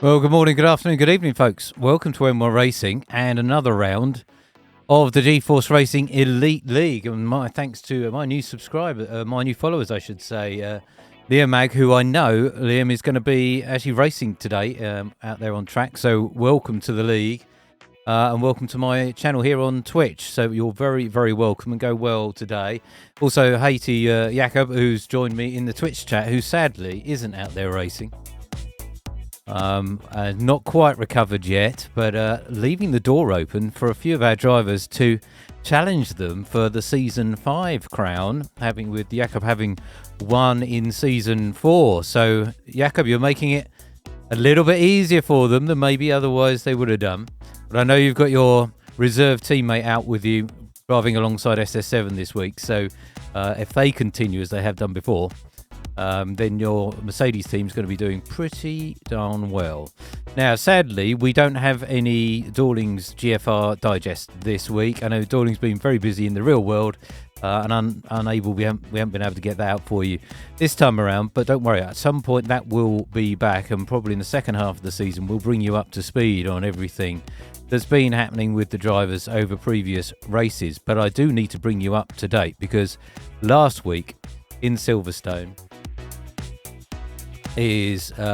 Well, good morning, good afternoon, good evening, folks. Welcome to M1 Racing and another round of the G-Force Racing Elite League. And my thanks to my new subscriber, my new followers, I should say, Liam Mag, who I know, Liam, is going to be actually racing today out there on track. So welcome to the league and welcome to my channel here on Twitch. So you're very, very welcome and go well today. Also, hey to Jakob, who's joined me in the Twitch chat, who sadly isn't out there racing. Not quite recovered yet, but leaving the door open for a few of our drivers to challenge them for the Season 5 crown, with Jakob having won in Season 4. So, Jakob, you're making it a little bit easier for them than maybe otherwise they would have done. But I know you've got your reserve teammate out with you driving alongside SS7 this week, so if they continue as they have done before, then your Mercedes team is going to be doing pretty darn well. Now, sadly, we don't have any Dawlings GFR digest this week. I know Dawlings been very busy in the real world and unable. We haven't been able to get that out for you this time around. But don't worry, at some point that will be back, and probably in the second half of the season, we'll bring you up to speed on everything that's been happening with the drivers over previous races. But I do need to bring you up to date because last week in Silverstone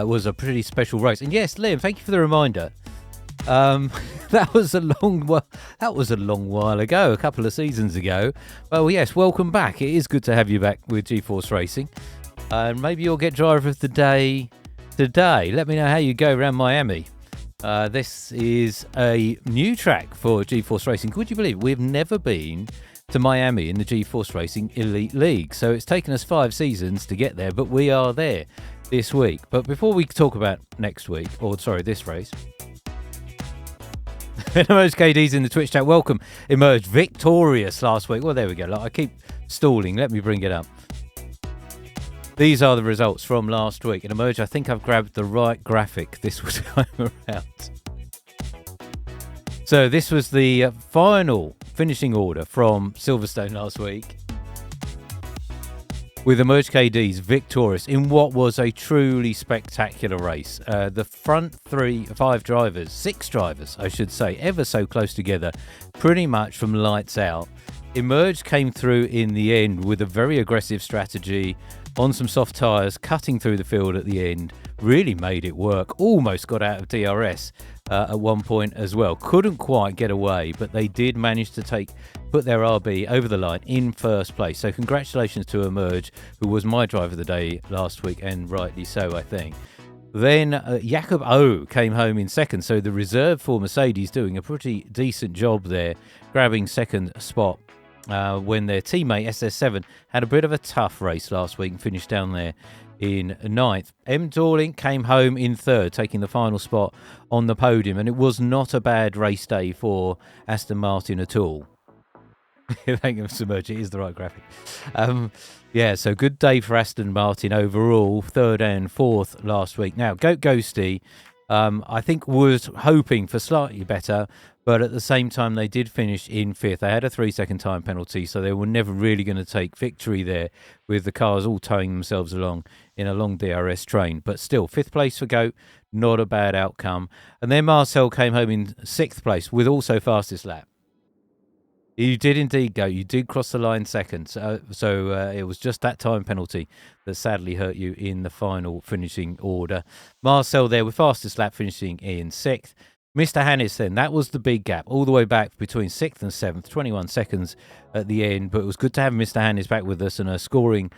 was a pretty special race. And yes, Liam, thank you for the reminder. That was a long while ago, a couple of seasons ago. Well, yes, welcome back. It is good to have you back with G-Force Racing. And maybe you'll get driver of the day today. Let me know how you go around Miami. This is a new track for G-Force Racing. Could you believe it? We've never been to Miami in the G-Force Racing Elite League. So it's taken us 5 seasons to get there, but we are there this week. But before we talk about this race, Emerge KD's in the Twitch chat. Welcome. Emerge victorious last week. Well, there we go. I keep stalling. Let me bring it up. These are the results from last week. And Emerge, I think I've grabbed the right graphic this time around. So this was the final finishing order from Silverstone last week, with Emerge KD's victorious in what was a truly spectacular race. The front 6 drivers, I should say, ever so close together, pretty much from lights out. Emerge came through in the end with a very aggressive strategy on some soft tyres, cutting through the field at the end, really made it work, almost got out of DRS at one point as well. Couldn't quite get away, but they did manage to put their RB over the line in first place. So congratulations to Emerge, who was my driver of the day last week, and rightly so, I think. Then Jakob O came home in second, so the reserve for Mercedes doing a pretty decent job there, grabbing second spot when their teammate SS7 had a bit of a tough race last week and finished down there in 9th. M. Dawling came home in 3rd, taking the final spot on the podium, and it was not a bad race day for Aston Martin at all. Thank you, Mr. Merge. It is the right graphic. So good day for Aston Martin overall, 3rd and 4th last week. Now, Goat Ghosty, I think was hoping for slightly better, but at the same time, they did finish in 5th. They had a 3-second time penalty, so they were never really going to take victory there, with the cars all towing themselves along in a long DRS train. But still, 5th place for Goat, not a bad outcome. And then Marcel came home in 6th place with also fastest lap. You did indeed go. You did cross the line second. So it was just that time penalty that sadly hurt you in the final finishing order. Marcel there with fastest lap finishing in 6th. Mr. Hannes then, that was the big gap, all the way back between 6th and 7th, 21 seconds at the end. But it was good to have Mr. Hannes back with us and a scoring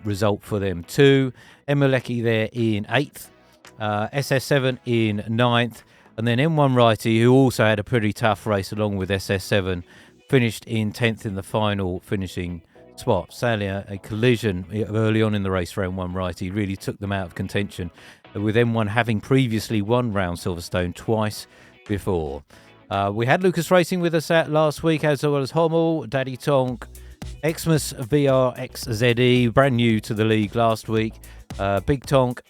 result for them too. Emilecki there in 8th, SS7 in 9th, and then M1 Righty, who also had a pretty tough race along with SS7, finished in 10th in the final finishing spot. Sadly, a collision early on in the race for M1 Righty really took them out of contention, with M1 having previously won round Silverstone twice before. We had Lucas Racing with us last week, as well as Hommel, Daddy Tonk, Xmas VRXZE, brand new to the league last week. Big Tonk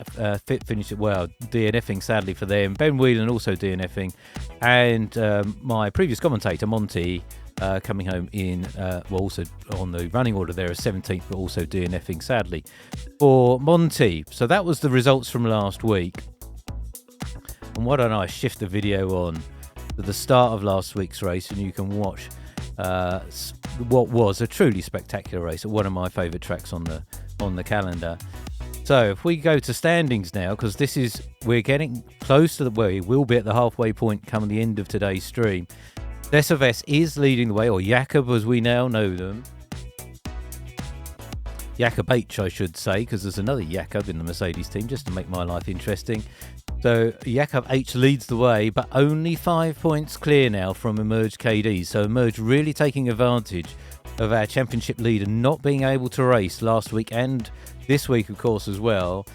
finished it well, DNFing sadly for them. Ben Whelan also DNFing, and my previous commentator Monty coming home in also on the running order there as 17th, but also DNFing sadly for Monty. So that was the results from last week. And why don't I shift the video on to the start of last week's race, and you can watch what was a truly spectacular race at one of my favourite tracks on the calendar. So if we go to standings now, because we're getting close to we will be at the halfway point come the end of today's stream. Decevest is leading the way, or Jakob as we now know them. Jakob H, I should say, because there's another Jakob in the Mercedes team, just to make my life interesting. So Jakob H leads the way, but only 5 points clear now from Emerge KD. So Emerge really taking advantage of our championship leader not being able to race last week and this week, of course, as well.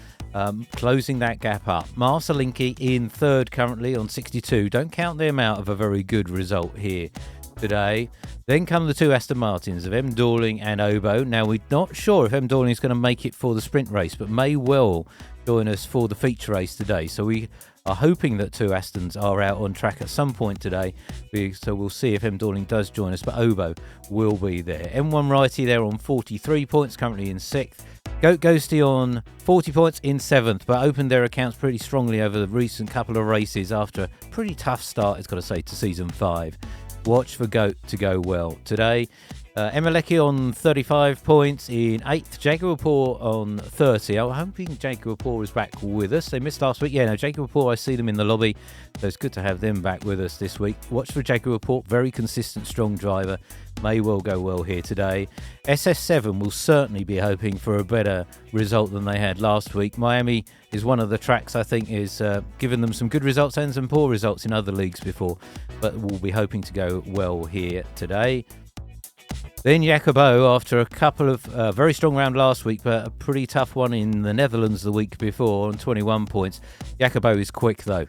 Closing that gap up. Marcelinki in third currently on 62. Don't count them out of a very good result here today. Then come the two Aston Martins of M. Dorling and Obo. Now, we're not sure if M. Dorling is going to make it for the sprint race, but may well join us for the feature race today. So we are hoping that two Astons are out on track at some point today. So we'll see if M. Dorling does join us, but Obo will be there. M1 Righty there on 43 points, currently in 6th. Goat Ghosty on 40 points in 7th, but opened their accounts pretty strongly over the recent couple of races after a pretty tough start, it's got to say, to Season 5. Watch for Goat to go well today. Emeleki on 35 points in 8th. Jaguar Paw on 30. I'm hoping Jaguar Paw is back with us. They missed last week. Yeah, no, Jaguar Paw, I see them in the lobby. So it's good to have them back with us this week. Watch for Jaguar Paw. Very consistent, strong driver. May well go well here today. SS7 will certainly be hoping for a better result than they had last week. Miami is one of the tracks I think is given them some good results and some poor results in other leagues before. But we'll be hoping to go well here today. Then Jacobo, after a couple of very strong round last week, but a pretty tough one in the Netherlands the week before on 21 points. Jacobo is quick though,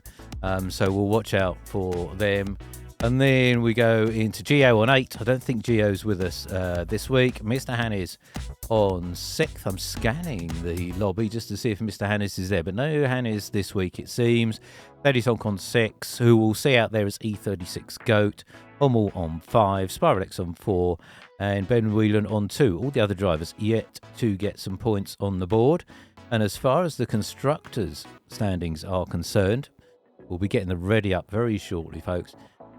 so we'll watch out for them. And then we go into Gio on 8. I don't think Gio's with us this week. Mr. Hannes on 6th. I'm scanning the lobby just to see if Mr. Hannes is there, but no Hannes this week it seems. Tonk on 6, who we'll see out there as E36 Goat. Hummel on 5, Spiralex on 4, and Ben Whelan on 2. All the other drivers yet to get some points on the board. And as far as the constructors' standings are concerned, we'll be getting them ready up very shortly, folks.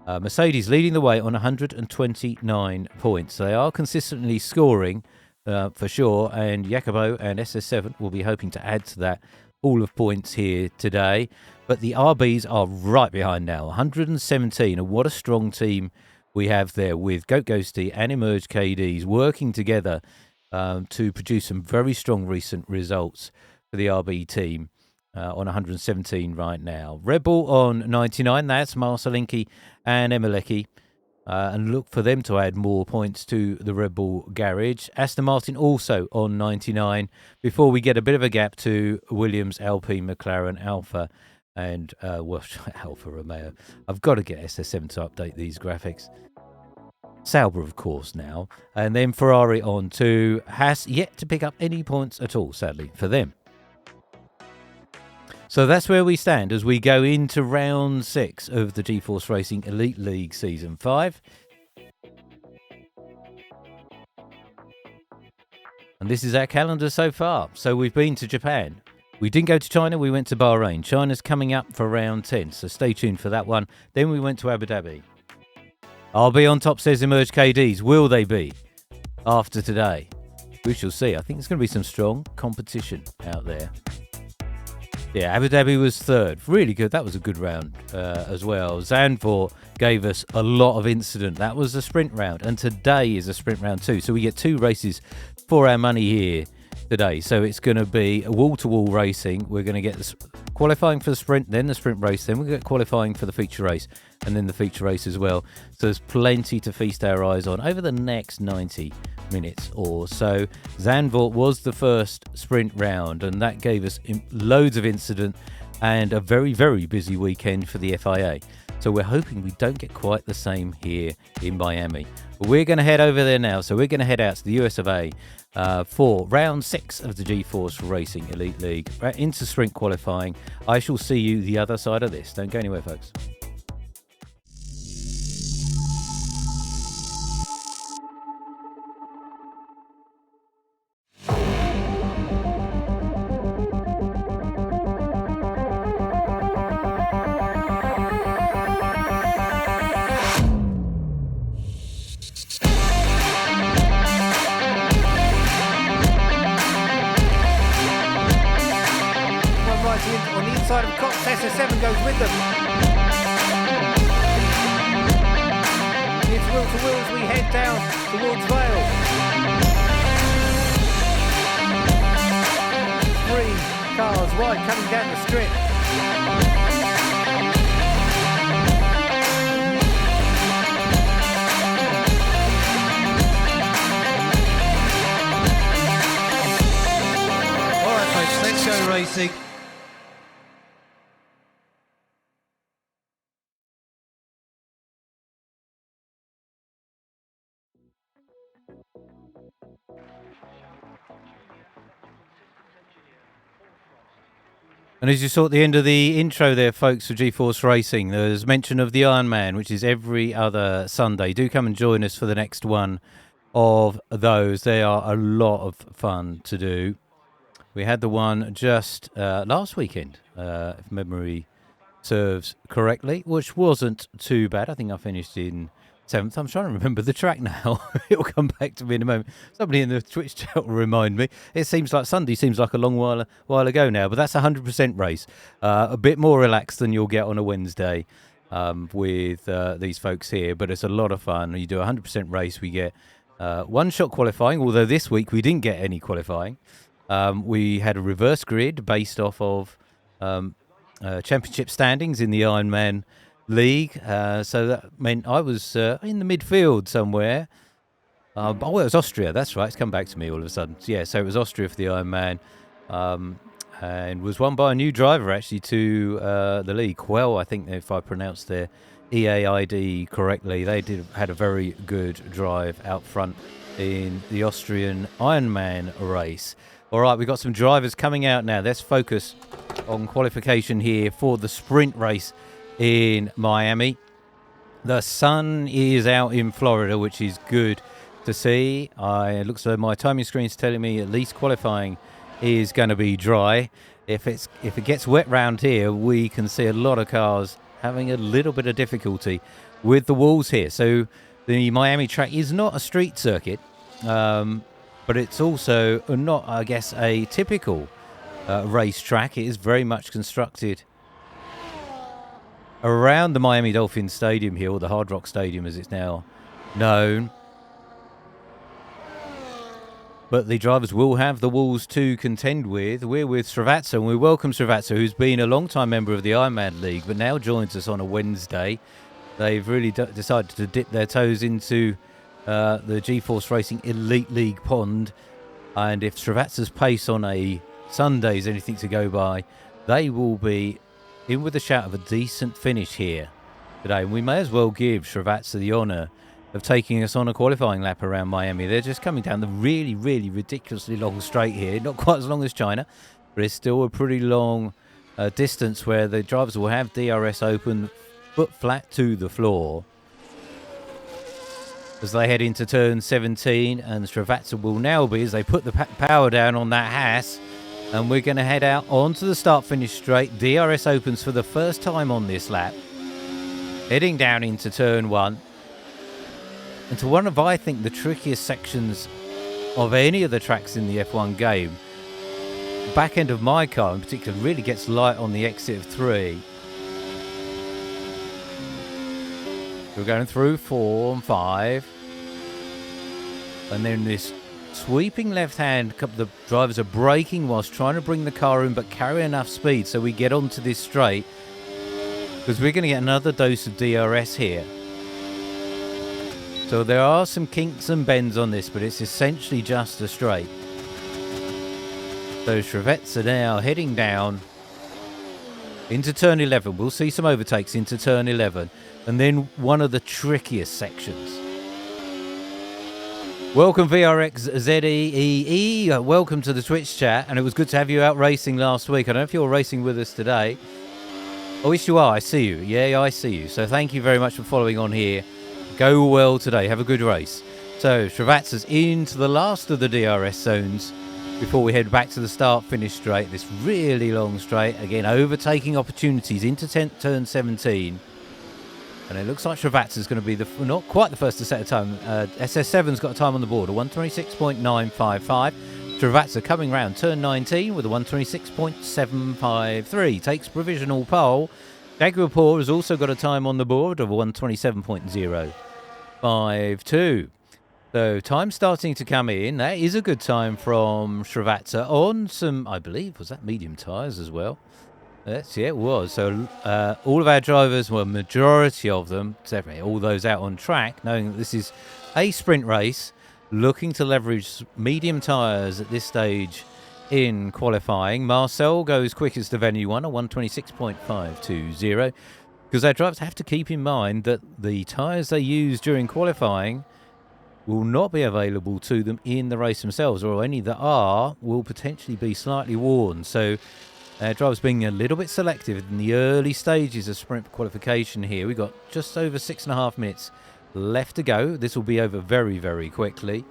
Mercedes leading the way on 129 points. They are consistently scoring for sure, and Jacobo and SS7 will be hoping to add to that haul of points here today. But the RBs are right behind now, 117, and what a strong team we have there with Goat Ghosty and Emerge KDs working together to produce some very strong recent results for the RB team. On 117 right now. Red Bull on 99, that's Marcelinki and Emeleki. And look for them to add more points to the Red Bull garage. Aston Martin also on 99 before we get a bit of a gap to Williams, Alpine, McLaren, Alpha and Alfa Romeo. I've got to get SS7 to update these graphics. Sauber, of course, now. And then Ferrari on 2 has yet to pick up any points at all, sadly, for them. So that's where we stand as we go into round 6 of the G-Force Racing Elite League Season 5. And this is our calendar so far. So we've been to Japan. We didn't go to China, we went to Bahrain. China's coming up for round 10, so stay tuned for that one. Then we went to Abu Dhabi. I'll be on top, says Emerge KDs. Will they be after today? We shall see. I think there's going to be some strong competition out there. Yeah, Abu Dhabi was 3rd. Really good. That was a good round as well. Zandvoort gave us a lot of incident. That was a sprint round. And today is a sprint round too. So we get 2 races for our money here today. So it's going to be a wall-to-wall racing. We're going to get this qualifying for the sprint, then the sprint race. Then we'll get qualifying for the feature race. And then the feature race as well. So there's plenty to feast our eyes on over the next 90 minutes or so. Zandvoort was the first sprint round, and that gave us loads of incident and a very, very busy weekend for the FIA. So we're hoping we don't get quite the same here in Miami. But we're going to head over there now. So we're going to head out to the US of A for round 6 of the G-Force Racing Elite League into sprint qualifying. I shall see you the other side of this. Don't go anywhere, folks. SS7 goes with them. It's wheel to wheel as we head down towards Vale. 3 cars wide coming down the strip. Alright folks, let's go racing. And as you saw at the end of the intro there, folks, for GeForce Racing, there's mention of the Ironman, which is every other Sunday. Do come and join us for the next one of those. They are a lot of fun to do. We had the one just last weekend, if memory serves correctly, which wasn't too bad. I think I finished in 7th. I'm trying to remember the track now. It'll come back to me in a moment. Somebody in the Twitch chat will remind me. It seems like Sunday seems like a long while ago now, but that's a 100% race. A bit more relaxed than you'll get on a Wednesday with these folks here, but it's a lot of fun. You do a 100% race. We get one-shot qualifying, although this week we didn't get any qualifying. We had a reverse grid based off of championship standings in the Ironman League, so that meant I was in the midfield somewhere. Oh, it was Austria, that's right, it's come back to me all of a sudden. Yeah, so it was Austria for the Ironman, and was won by a new driver actually to the league. Quell, I think, if I pronounced their EAID correctly, they had a very good drive out front in the Austrian Ironman race. All right, we've got some drivers coming out now. Let's focus on qualification here for the sprint race in Miami. The sun is out in Florida, which is good to see. It looks like my timing screen's telling me at least qualifying is going to be dry. If it gets wet round here, we can see a lot of cars having a little bit of difficulty with the walls here. So the Miami track is not a street circuit, but it's also not, I guess, a typical race track. It is very much constructed around the Miami Dolphins Stadium here, or the Hard Rock Stadium as it's now known. But the drivers will have the walls to contend with. We're with Srivatsa, and we welcome Srivatsa, who's been a long-time member of the Ironman League, but now joins us on a Wednesday. They've really decided to dip their toes into the GeForce Racing Elite League pond. And if Srivatsa's pace on a Sunday is anything to go by, they will be in with a shout of a decent finish here today. And we may as well give Srivatsa the honour of taking us on a qualifying lap around Miami. They're just coming down the really, really ridiculously long straight here. Not quite as long as China, but it's still a pretty long distance where the drivers will have DRS open, foot flat to the floor, as they head into turn 17. And Srivatsa will now be, as they put the power down on that Haas, and we're going to head out onto the start-finish straight. DRS opens for the first time on this lap, heading down into turn 1. And to one of, I think, the trickiest sections of any of the tracks in the F1 game. The back end of my car in particular really gets light on the exit of 3. We're going through 4 and 5. And then this sweeping left hand, the drivers are braking whilst trying to bring the car in but carry enough speed so we get onto this straight, because we're going to get another dose of DRS here. So there are some kinks and bends on this, but it's essentially just a straight. So Srivatsa now heading down into turn 11. We'll see some overtakes into turn 11, and then one of the trickiest sections. Welcome VRX ZEEE, welcome to the Twitch chat, and it was good to have you out racing last week. I don't know if you're racing with us today. Oh, yes you are, I see you. Yeah, I see you. So thank you very much for following on here. Go well today, have a good race. So Srivatsa's into the last of the DRS zones before we head back to the start-finish straight. This really long straight, again overtaking opportunities into turn 17. And it looks like Srivatsa's going to be not quite the first to set a time. SS7's got a time on the board, a 1:26.955. Travazza coming round turn 19 with a 126.753. Takes provisional pole. Jaguar has also got a time on the board of 127.052. So time starting to come in. That is a good time from Travazza on some, I believe, was that medium tyres as well? Yes, yeah, it was. So all of our drivers, well, majority of them, all those out on track, knowing that this is a sprint race, looking to leverage medium tyres at this stage in qualifying. Marcel goes quickest of anyone, a 126.520, because our drivers have to keep in mind that the tyres they use during qualifying will not be available to them in the race themselves, or any that are will potentially be slightly worn. So drivers being a little bit selective in the early stages of sprint qualification here. We've got just over 6.5 minutes left to go. This will be over very, very quickly.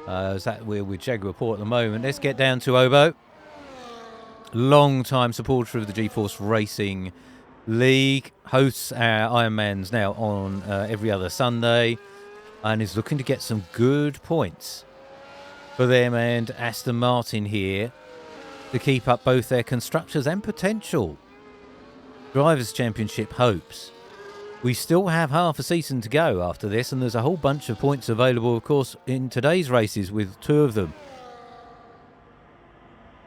We're with Jaguar at the moment. Let's get down to Obo. Long-time supporter of the G-Force Racing League. Hosts our Ironmans now on every other Sunday. And is looking to get some good points for them and Aston Martin here to keep up both their constructors and potential Drivers' Championship hopes. We still have half a season to go after this, and there's a whole bunch of points available, of course, in today's races, with 2 of them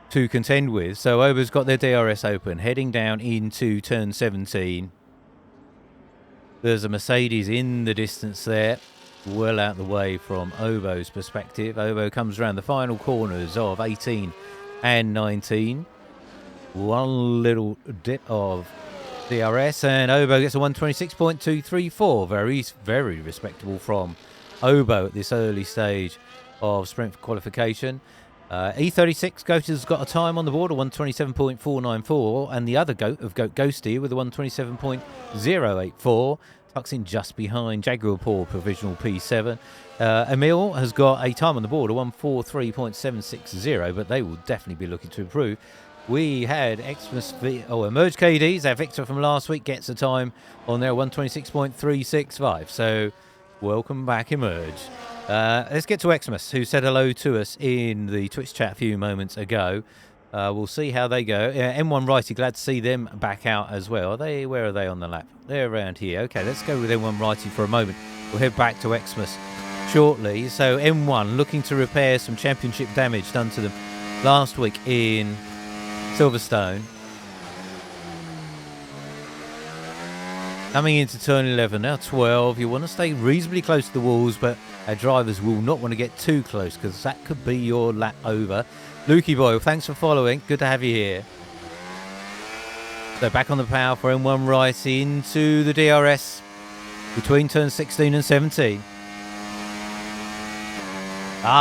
to contend with. So Obo's got their DRS open, heading down into turn 17. There's a Mercedes in the distance there, well out the way from Obo's perspective. Obo comes around the final corners of 18 and 19. One little dip of DRS, and Obo gets a 126.234. Very, very respectable from Obo at this early stage of sprint qualification. E36 Goat has got a time on the board of 127.494, and the other Goat of Goat Ghosty with a 127.084 tucks in just behind Jaguar provisional P7. Emil has got a time on the board of 143.760, but they will definitely be looking to improve. We had Emerge KDs. Our Victor from last week gets a time on their 126.365. So welcome back, Emerge. Let's get to Xmas, who said hello to us in the Twitch chat a few moments ago. We'll see how they go. M1 Righty, glad to see them back out as well. Where are they on the lap? They're around here. Okay, let's go with M1 Righty for a moment. We'll head back to Xmas shortly. So M1 looking to repair some championship damage done to them last week in Silverstone. Coming into turn 11, now 12. You want to stay reasonably close to the walls, but our drivers will not want to get too close, because that could be your lap over. Lukey Boy, thanks for following. Good to have you here. So back on the power for M1 right into the DRS between turn 16 and 17.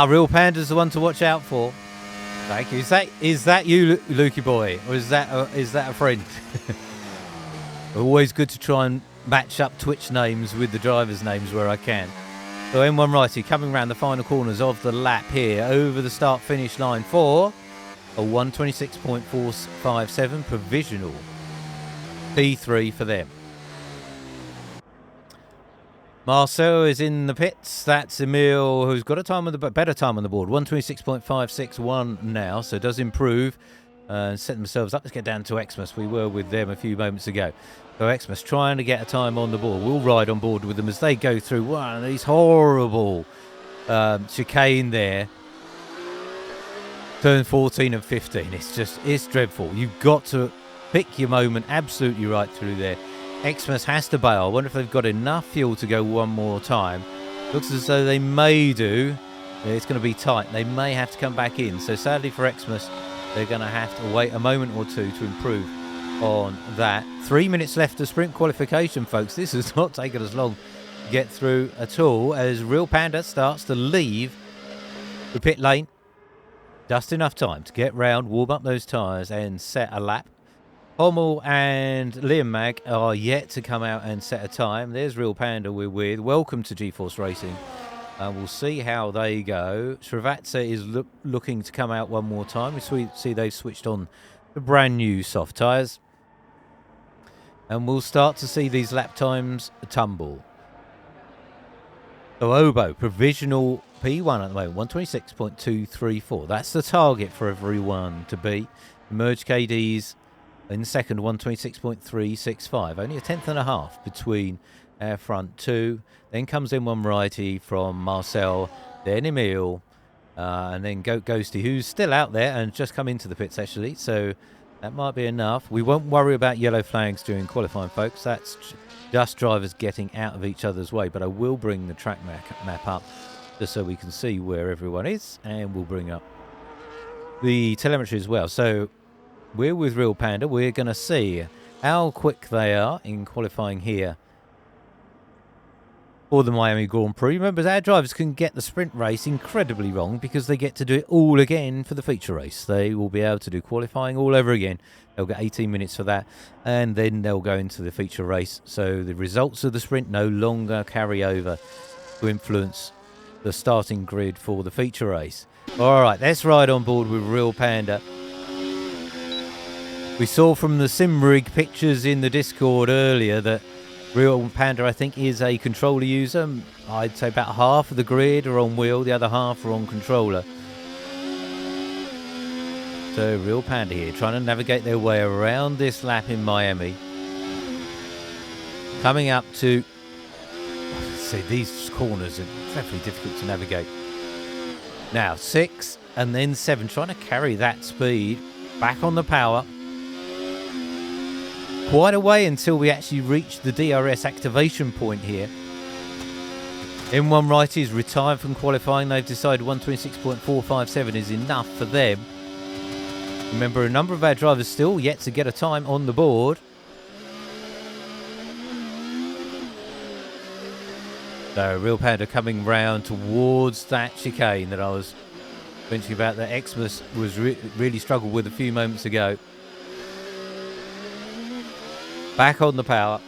Real Panda's the one to watch out for. Thank you. Is that you, Lukey Boy, or is that a friend? Always good to try and match up Twitch names with the drivers' names where I can. So M1 Righty coming around the final corners of the lap here over the start-finish line for a 126.457 provisional P3 for them. Marcel is in the pits. That's Emil, who's got a time on the better time on the board, 126.561 now, so does improve. Set themselves up. Let's get down to Xmas. We were with them a few moments ago. So Xmas trying to get a time on the board. We'll ride on board with them as they go through one of these horrible chicane there. Turn 14 and 15. It's dreadful. You've got to pick your moment absolutely right through there. Xmas has to bail. I wonder if they've got enough fuel to go one more time. Looks as though they may do. It's going to be tight. They may have to come back in. So sadly for Xmas, they're going to have to wait a moment or two to improve on that. 3 minutes left of sprint qualification, folks. This has not taken us long to get through at all, as Real Panda starts to leave the pit lane. Just enough time to get round, warm up those tyres and set a lap. Hommel and Liam Mag are yet to come out and set a time. There's Real Panda we're with. Welcome to G-Force Racing. We'll see how they go. Travazza is looking to come out one more time. We see they've switched on the brand new soft tyres. And we'll start to see these lap times tumble. So Obo, provisional P1 at the moment, 126.234. That's the target for everyone to beat. Emerge KD's in second, 126.365. Only a tenth and a half between our front two. Then comes in one righty from Marcel, then Emil, and then Ghosty, who's still out there and just come into the pits actually. So that might be enough. We won't worry about yellow flags during qualifying, folks. That's just drivers getting out of each other's way. But I will bring the track map up just so we can see where everyone is, and we'll bring up the telemetry as well. So we're with Real Panda. We're going to see how quick they are in qualifying here for the Miami Grand Prix. Remember, our drivers can get the sprint race incredibly wrong because they get to do it all again for the feature race. They will be able to do qualifying all over again. They'll get 18 minutes for that, and then they'll go into the feature race. So the results of the sprint no longer carry over to influence the starting grid for the feature race. All right, let's ride on board with Real Panda. We saw from the SimRig pictures in the Discord earlier that Real Panda, I think, is a controller user. I'd say about half of the grid are on wheel, the other half are on controller. So Real Panda here, trying to navigate their way around this lap in Miami. Coming up to, see, these corners are dreadfully difficult to navigate. Now 6 and then 7, trying to carry that speed back on the power. Quite a way until we actually reach the DRS activation point here. M1 righties retired from qualifying. They've decided 126.457 is enough for them. Remember, a number of our drivers still yet to get a time on the board. So Real Panda coming round towards that chicane that I was mentioning about, that Xmas was really struggled with a few moments ago. Back on the power.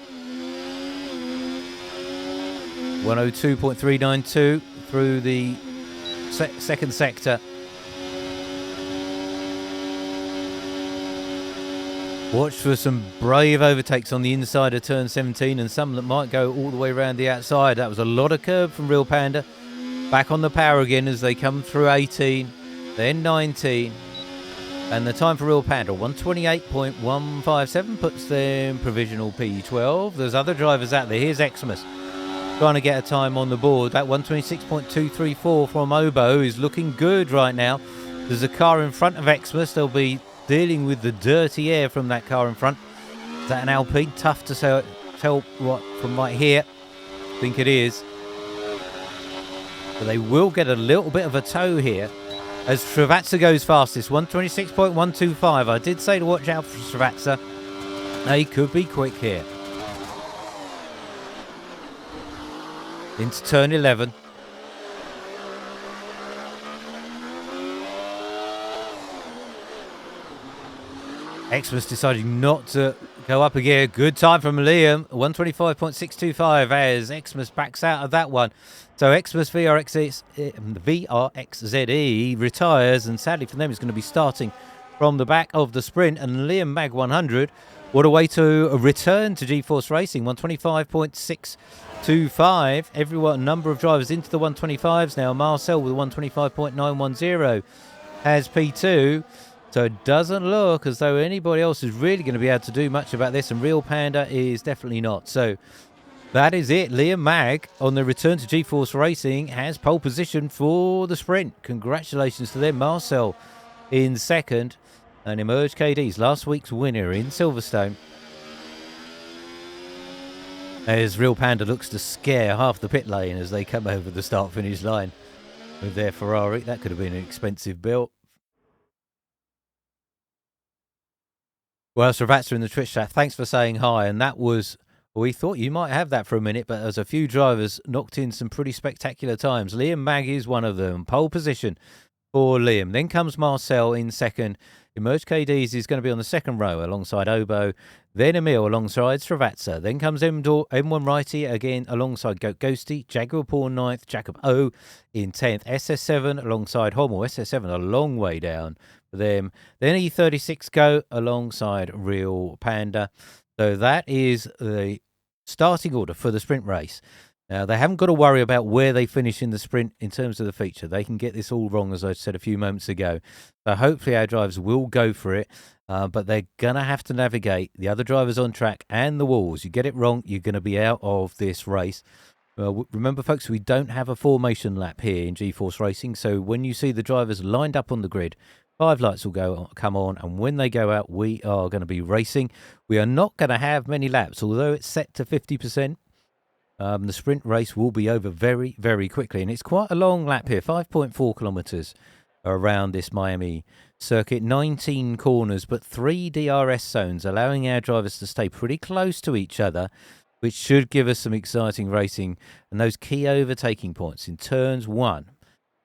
102.392 through the second sector. Watch for some brave overtakes on the inside of turn 17 and some that might go all the way around the outside. That was a lot of curb from Real Panda. Back on the power again as they come through 18, then 19. And the time for Real Panda, 128.157, puts them provisional P12. There's other drivers out there. Here's Xmas trying to get a time on the board. That 126.234 from Obo is looking good right now. There's a car in front of Xmas. They'll be dealing with the dirty air from that car in front. Is that an Alpine? Tough to tell what from right here. I think it is. But they will get a little bit of a tow here as Srivatsa goes fastest, 126.125. I did say to watch out for Srivatsa. They could be quick here. Into turn 11. Xmas deciding not to go up again. Good time from Liam, 125.625 as Xmas backs out of that one. So Xmas VRXZE retires, and sadly for them is going to be starting from the back of the sprint. And Liam Mag 100, what a way to return to GeForce Racing, 125.625. Everyone, number of drivers into the 125s now. Marcel with 125.910 has P2. So it doesn't look as though anybody else is really going to be able to do much about this, and Real Panda is definitely not. So that is it. Liam Mag on the return to GeForce Racing has pole position for the sprint. Congratulations to them. Marcel in second, and Emerge KD's last week's winner in Silverstone. As Real Panda looks to scare half the pit lane as they come over the start-finish line with their Ferrari. That could have been an expensive build. Well, Srivatsa in the Twitch chat, thanks for saying hi. And that was, we thought you might have that for a minute, but there's a few drivers knocked in some pretty spectacular times. Liam Mag is one of them. Pole position for Liam. Then comes Marcel in second. Emerge KD's is going to be on the second row alongside Obo. Then Emil alongside Srivatsa. Then comes M1 Righty again alongside Ghosty. Jaguar Paul 9th. Jacob O in 10th. SS7 alongside Hommel. SS7 a long way down for them. Then E36 go alongside Real Panda. So that is the starting order for the sprint race. Now, they haven't got to worry about where they finish in the sprint in terms of the feature. They can get this all wrong, as I said a few moments ago. So hopefully our drivers will go for it, but they're going to have to navigate the other drivers on track and the walls. You get it wrong, you're going to be out of this race. Remember, folks, we don't have a formation lap here in GeForce Racing. So when you see the drivers lined up on the grid, 5 lights will come on, and when they go out, we are going to be racing. We are not going to have many laps, although it's set to 50%. The sprint race will be over very, very quickly. And it's quite a long lap here, 5.4 kilometres around this Miami circuit. 19 corners, but 3 DRS zones, allowing our drivers to stay pretty close to each other, which should give us some exciting racing. And those key overtaking points in turns 1,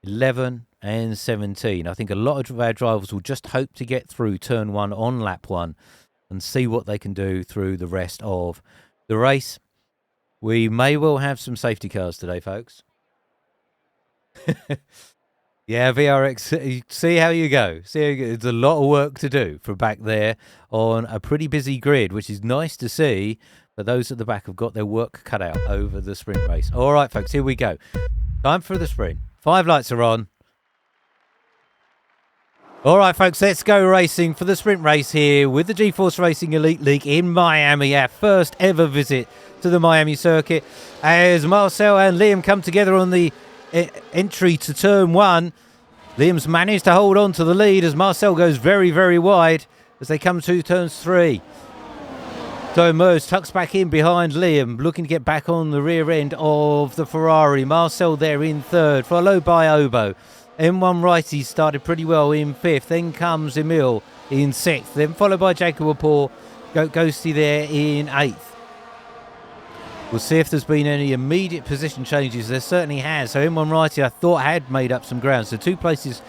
11 and 17. I think a lot of our drivers will just hope to get through turn 1 on lap 1 and see what they can do through the rest of the race. We may well have some safety cars today, folks. Yeah, VRX, see how you go. It's a lot of work to do from back there on a pretty busy grid, which is nice to see. But those at the back have got their work cut out over the sprint race. All right, folks, here we go. Time for the sprint. 5 lights are on. All right, folks, let's go racing for the sprint race here with the GeForce Racing Elite League in Miami, our first ever visit to the Miami circuit, as Marcel and Liam come together on the entry to turn 1. Liam's managed to hold on to the lead as Marcel goes very, very wide as they come to turns 3. So Merz tucks back in behind Liam, looking to get back on the rear end of the Ferrari. Marcel there in 3rd, followed by Obo. M1 Righty started pretty well in 5th. Then comes Emil in 6th. Then followed by Jacob Paul. Ghosty there in 8th. We'll see if there's been any immediate position changes. There certainly has. So M1 Righty, I thought, had made up some ground. So 2 places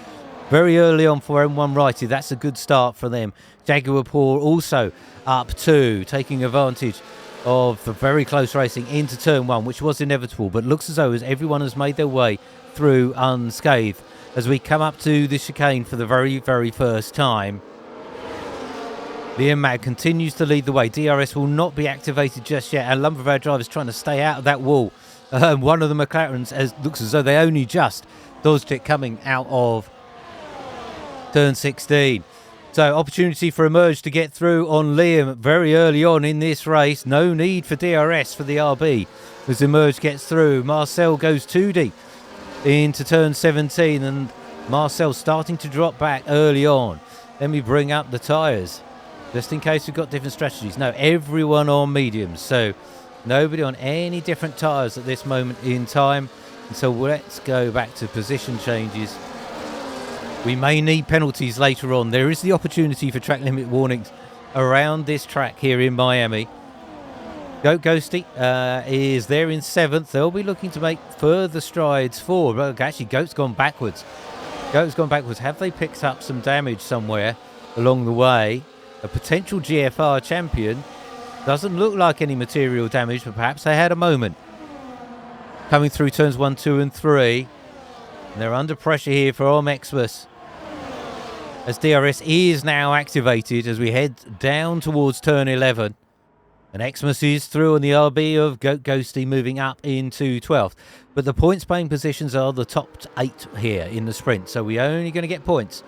very early on for M1 Righty. That's a good start for them. Jaguar Paul also up 2, taking advantage of the very close racing into turn 1, which was inevitable. But looks as though everyone has made their way through unscathed as we come up to the chicane for the very, very first time. Liam Mag continues to lead the way. DRS will not be activated just yet. Our number of our drivers trying to stay out of that wall. One of the McLarens looks as though they only just dodged it coming out of turn 16. So opportunity for Emerge to get through on Liam very early on in this race. No need for DRS for the RB as Emerge gets through. Marcel goes too deep into turn 17 and Marcel starting to drop back early on. Let me bring up the tyres just in case we've got different strategies. No, everyone on mediums, so nobody on any different tyres at this moment in time. And so let's go back to position changes. We may need penalties later on. There is the opportunity for track limit warnings around this track here in Miami. Ghosty is there in 7th. They'll be looking to make further strides forward. Well, actually, Goat's gone backwards. Have they picked up some damage somewhere along the way? A potential GFR champion. Doesn't look like any material damage, but perhaps they had a moment. Coming through turns 1, 2 and 3. And they're under pressure here for Xmas, as DRS is now activated as we head down towards turn 11. And Xmas is through on the RB of Ghosty, moving up into 12th. But the points paying positions are the top 8 here in the sprint. So we're only going to get points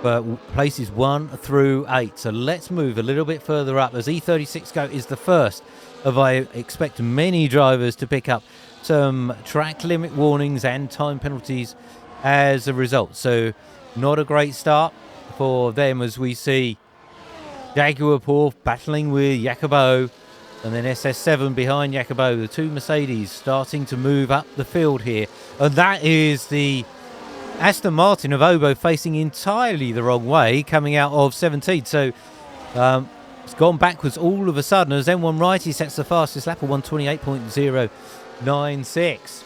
for places 1 through 8. So let's move a little bit further up as E36 Goat is the first of, I expect, many drivers to pick up some track limit warnings and time penalties as a result. So not a great start for them as we see Jaguar Paul battling with Jacobo and then SS7 behind Jacobo. The 2 Mercedes starting to move up the field here. And that is the Aston Martin of Obo facing entirely the wrong way coming out of 17. So it's gone backwards all of a sudden as M1 Righty sets the fastest lap of 128.096.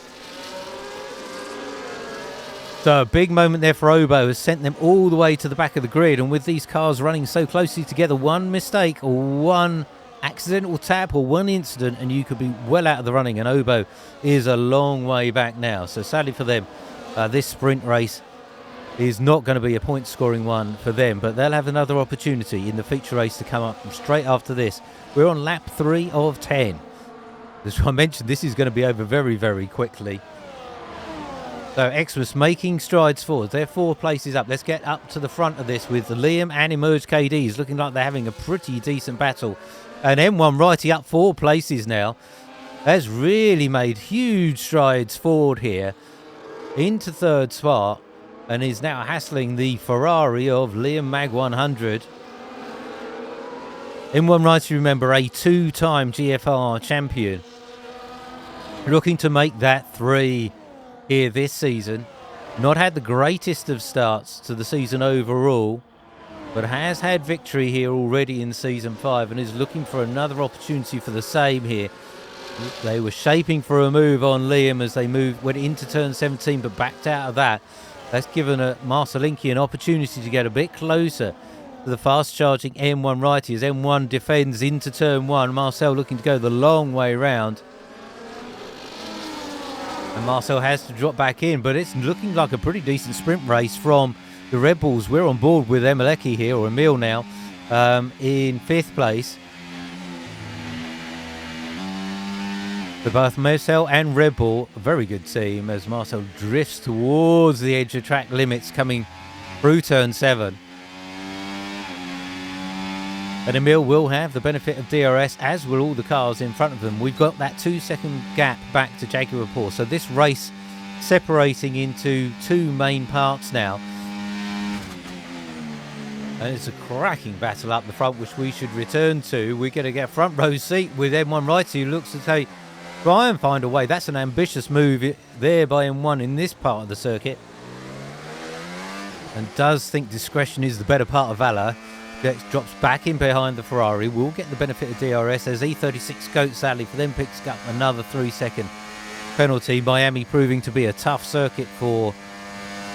So a big moment there for Obo has sent them all the way to the back of the grid. And with these cars running so closely together, one mistake or one accidental tap or one incident and you could be well out of the running. And Obo is a long way back now. So sadly for them, this sprint race is not going to be a point scoring one for them, but they'll have another opportunity in the feature race to come up straight after this. We're on lap 3 of 10. As I mentioned, this is going to be over very, very quickly. So Xmas making strides forward. They're 4 places up. Let's get up to the front of this with Liam and Emerge KDs looking like they're having a pretty decent battle. And M1 Righty up 4 places now. Has really made huge strides forward here into 3rd spot and is now hassling the Ferrari of Liam Mag 100. M1 Righty, remember, a 2-time GFR champion. Looking to make that 3 here this season. Not had the greatest of starts to the season overall, but has had victory here already in Season 5 and is looking for another opportunity for the same here. They were shaping for a move on Liam as they went into turn 17, but backed out of that. That's given Marcelinki an opportunity to get a bit closer to the fast-charging M1 Righty as M1 defends into turn 1. Marcel looking to go the long way round. And Marcel has to drop back in, but it's looking like a pretty decent sprint race from the Red Bulls. We're on board with Emeleki here, or Emil now, in 5th place. So both Marcel and Red Bull, a very good team as Marcel drifts towards the edge of track limits coming through turn 7. And Emil will have the benefit of DRS, as will all the cars in front of them. We've got that 2-second gap back to Jaguar Paul. So this race separating into 2 main parts now. And it's a cracking battle up the front, which we should return to. We're going to get a front row seat with M1 Righty, who looks to try and find a way. That's an ambitious move there by M1 in this part of the circuit. And does think discretion is the better part of valor. Drops back in behind the Ferrari. Will get the benefit of DRS as E36 Goat sadly for them picks up another 3-second penalty. Miami proving to be a tough circuit for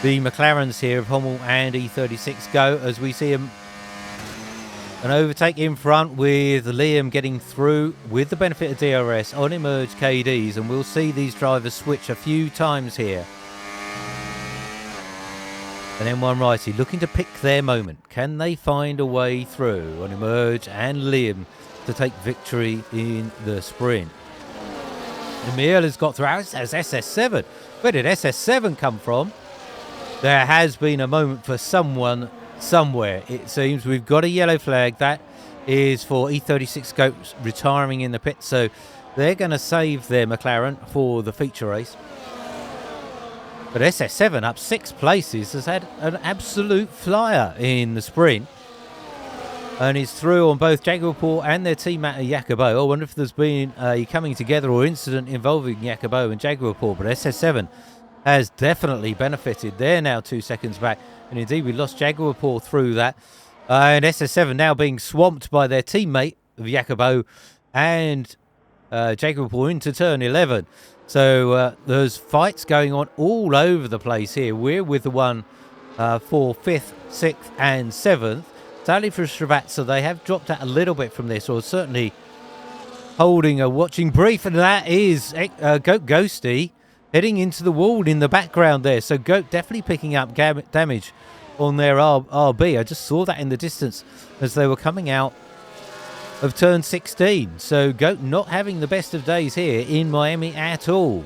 the McLarens here of Hummel and E36 Goat as we see an overtake in front with Liam getting through with the benefit of DRS on Emerge KDs, and we'll see these drivers switch a few times here. And M1 Righty looking to pick their moment. Can they find a way through on Emerge and Liam to take victory in the sprint? Emil has got through as SS7. Where did SS7 come from? There has been a moment for someone somewhere. It seems we've got a yellow flag. That is for E36 Goats retiring in the pit. So they're going to save their McLaren for the feature race. But SS7 up 6 places has had an absolute flyer in the sprint and is through on both Jaguar and their teammate Jacobo. I wonder if there's been a coming together or incident involving Jacobo and Jaguar, but SS7 has definitely benefited. They're now 2 seconds back, and indeed we lost Jaguar through that. And SS7 now being swamped by their teammate Jacobo and Jaguar into turn 11. So there's fights going on all over the place here. We're with the one for 5th, 6th and 7th. Sadly for Srivatsa, they have dropped out a little bit from this, or certainly holding a watching brief, and that is Goat Ghosty heading into the wall in the background there. So Goat definitely picking up damage on their RB. I just saw that in the distance as they were coming out of turn 16. So Goat not having the best of days here in Miami at all.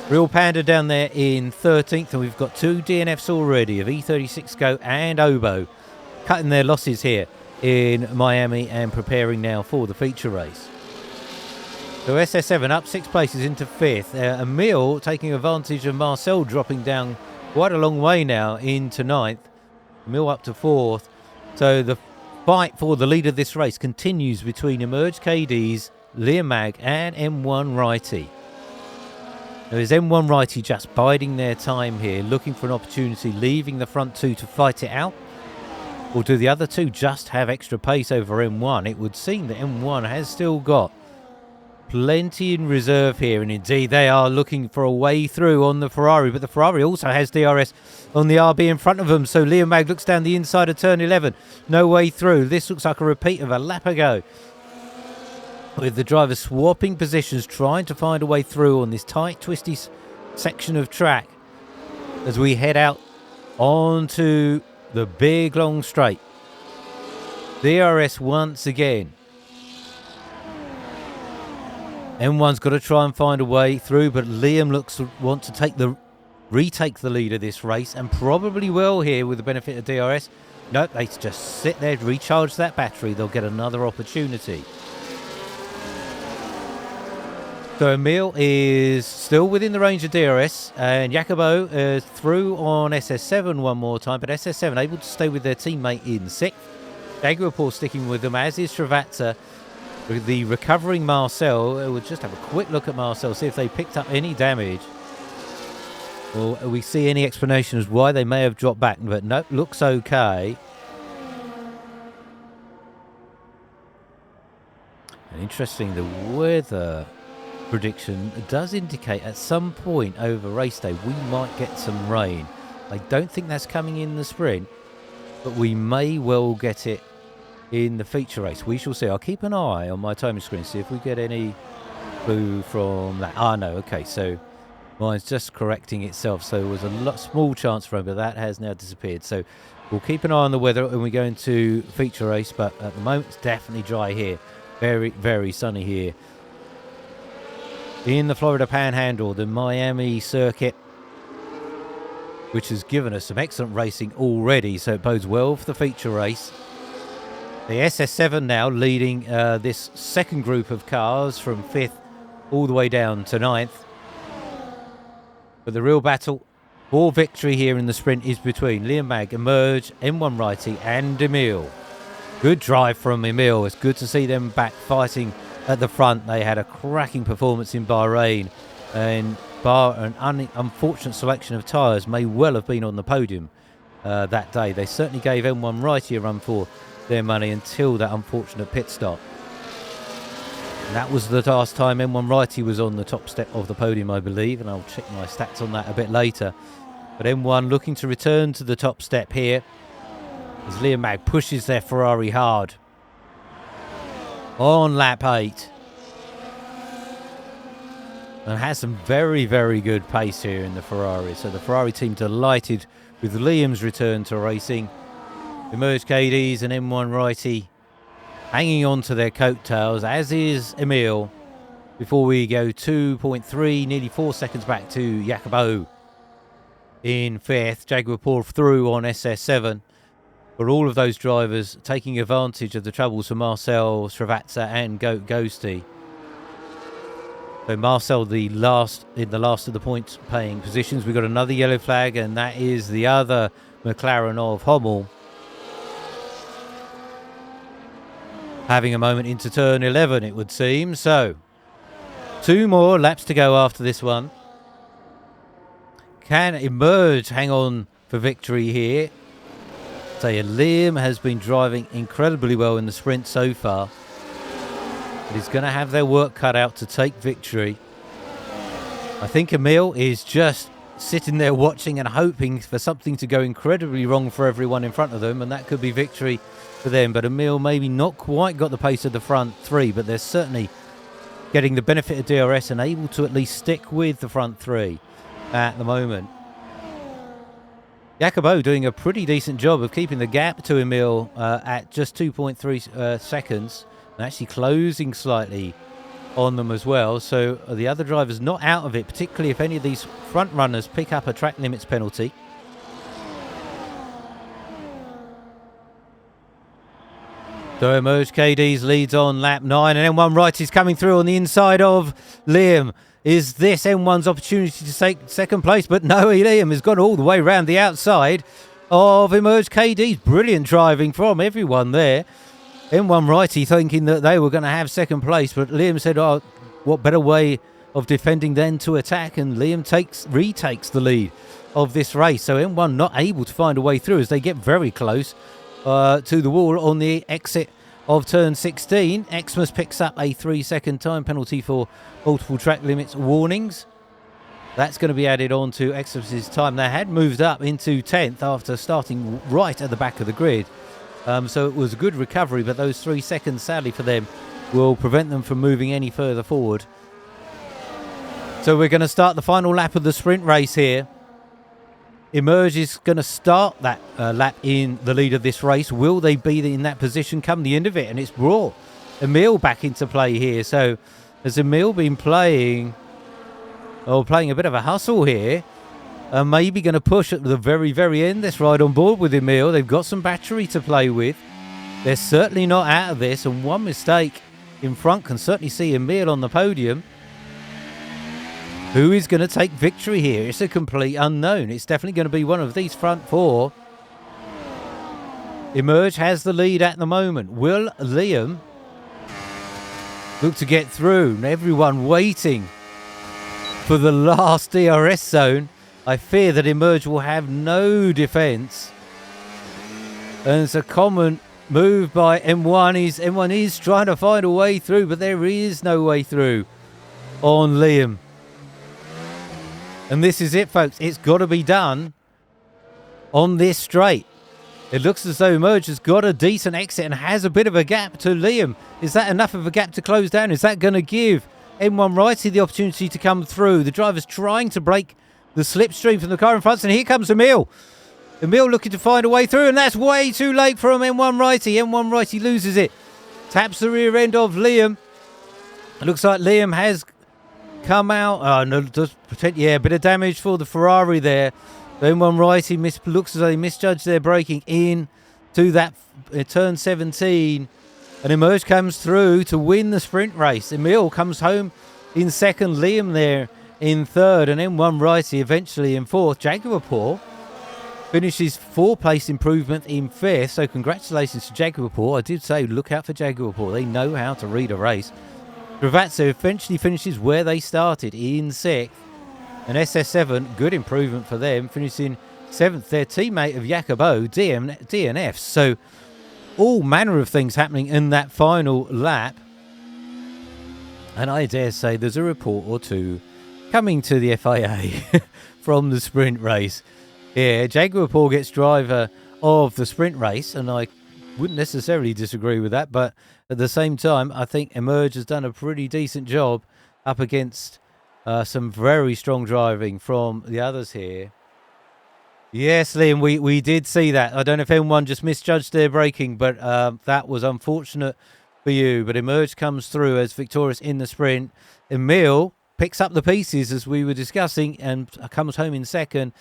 Real Panda down there in 13th, and we've got 2 DNFs already of E36 Goat and Obo cutting their losses here in Miami and preparing now for the feature race. So SS7 up 6 places into 5th. Emil taking advantage of Marcel dropping down quite a long way now into 9th. Emil up to 4th. So the fight for the lead of this race continues between Emerge KDs, Liam Mag and M1 Righty. Now is M1 Righty just biding their time here, looking for an opportunity, leaving the front 2 to fight it out? Or do the other 2 just have extra pace over M1? It would seem that M1 has still got plenty in reserve here, and indeed they are looking for a way through on the Ferrari, but the Ferrari also has DRS on the RB in front of them. So Liam Mag looks down the inside of turn 11, no way through. This looks like a repeat of a lap ago, with the drivers swapping positions, trying to find a way through on this tight, twisty section of track as we head out onto the big long straight. DRS once again. M1's got to try and find a way through, but Liam looks to want to retake the lead of this race, and probably will here with the benefit of DRS. Nope, they just sit there, recharge that battery. They'll get another opportunity. So Emil is still within the range of DRS, and Jacobo is through on SS7 one more time, but SS7 able to stay with their teammate in 6th. Jaguar sticking with them, as is Travazza. With the recovering Marcel, we'll just have a quick look at Marcel, see if they picked up any damage. Or we see any explanation as why they may have dropped back, but no, looks okay. And interesting, the weather prediction does indicate at some point over race day we might get some rain. I don't think that's coming in the sprint, but we may well get it in the feature race. We shall see. I'll keep an eye on my timing screen, see if we get any clue from that. No, okay, so mine's just correcting itself, so there was a small chance for it, but that has now disappeared. So we'll keep an eye on the weather when we go into feature race, but at the moment it's definitely dry here. Very, very sunny here in the Florida Panhandle, the Miami circuit, which has given us some excellent racing already, so it bodes well for the feature race. The SS7 now leading this second group of cars from 5th all the way down to 9th. But the real battle for victory here in the sprint is between Liam Mag, Emerge, M1 Righty and Emil. Good drive from Emil. It's good to see them back fighting at the front. They had a cracking performance in Bahrain, and bar an unfortunate selection of tyres, may well have been on the podium that day. They certainly gave M1 Righty a run for their money until that unfortunate pit stop. And that was the last time M1 Righty was on the top step of the podium, I believe, and I'll check my stats on that a bit later. But M1 looking to return to the top step here as Liam Mag pushes their Ferrari hard on lap 8 and has some very, very good pace here in the Ferrari. So the Ferrari team delighted with Liam's return to racing. Emerge KDs and M1 Righty hanging on to their coattails, as is Emil, before we go 2.3, nearly 4 seconds back to Jacobo in 5th. Jaguar through on SS7. For all of those drivers taking advantage of the troubles for Marcel, Travazza and Ghosty. So Marcel in the last of the points paying positions. We've got another yellow flag, and that is the other McLaren of Hommel. Having a moment into turn 11, it would seem. So 2 more laps to go after this one. Can Emerge hang on for victory here? Liam has been driving incredibly well in the sprint so far. But he's going to have their work cut out to take victory. I think Emil is just sitting there watching and hoping for something to go incredibly wrong for everyone in front of them, and that could be victory for them. But Emil maybe not quite got the pace of the front 3, but they're certainly getting the benefit of DRS and able to at least stick with the front 3 at the moment. Jacobo doing a pretty decent job of keeping the gap to Emil at just 2.3 seconds, and actually closing slightly on them as well. So the other drivers not out of it, particularly if any of these front runners pick up a track limits penalty. So Emerge KDs leads on lap 9, and M1 Righty's coming through on the inside of Liam. Is this M1's opportunity to take second place? But no, Liam has gone all the way around the outside of Emerge KD's. Brilliant driving from everyone there. M1 Righty thinking that they were going to have second place, but Liam said, oh, what better way of defending than to attack? And Liam retakes the lead of this race. So M1 not able to find a way through as they get very close to the wall on the exit of turn 16. Xmas picks up a 3-second time penalty for multiple track limits warnings. That's going to be added on to Xmas's time. They had moved up into 10th after starting right at the back of the grid. So it was a good recovery, but those 3 seconds, sadly for them, will prevent them from moving any further forward. So we're going to start the final lap of the sprint race here. Emerge is going to start that lap in the lead of this race. Will they be in that position come the end of it? And it's brought Emil back into play here. So Has Emil been playing a bit of a hustle here? Maybe going to push at the very, very end. Let's ride on board with Emil. They've got some battery to play with. They're certainly not out of this, and one mistake in front can certainly see Emil on the podium. Who is going to take victory here? It's a complete unknown. It's definitely going to be one of these front four. Emerge has the lead at the moment. Will Liam look to get through? Everyone waiting for the last DRS zone. I fear that Emerge will have no defence. And it's a common move by M1. M1 is trying to find a way through, but there is no way through on Liam. And this is it, folks. It's got to be done on this straight. It looks as though Emerge has got a decent exit and has a bit of a gap to Liam. Is that enough of a gap to close down? Is that going to give M1 Righty the opportunity to come through? The driver's trying to break the slipstream from the car in front, and here comes Emil. Emil looking to find a way through, and that's way too late from M1 Righty. M1 Righty loses it. Taps the rear end of Liam. It looks like Liam has come out. Oh, no, does pretend, yeah, a bit of damage for the Ferrari there. M1 Righty looks as though they misjudged their braking in to that turn 17. And Emerge comes through to win the sprint race. Emil comes home in second. Liam there in third, and M1 Righty eventually in fourth. Jaguar finishes 4-place improvement in fifth, so congratulations to Jaguar. I did say look out for Jaguar. They know how to read a race. Gravazza eventually finishes where they started in sixth, and SS7, good improvement for them, finishing seventh. Their teammate of Jacobo, DNF. So all manner of things happening in that final lap, and I dare say there's a report or two coming to the FIA from the sprint race. Yeah, Jaguar gets driver of the sprint race, and I wouldn't necessarily disagree with that, but at the same time, I think Emerge has done a pretty decent job up against some very strong driving from the others here. Yes, Liam, we did see that. I don't know if anyone just misjudged their braking, but that was unfortunate for you. But Emerge comes through as victorious in the sprint. Emil picks up the pieces, as we were discussing, and comes home in second.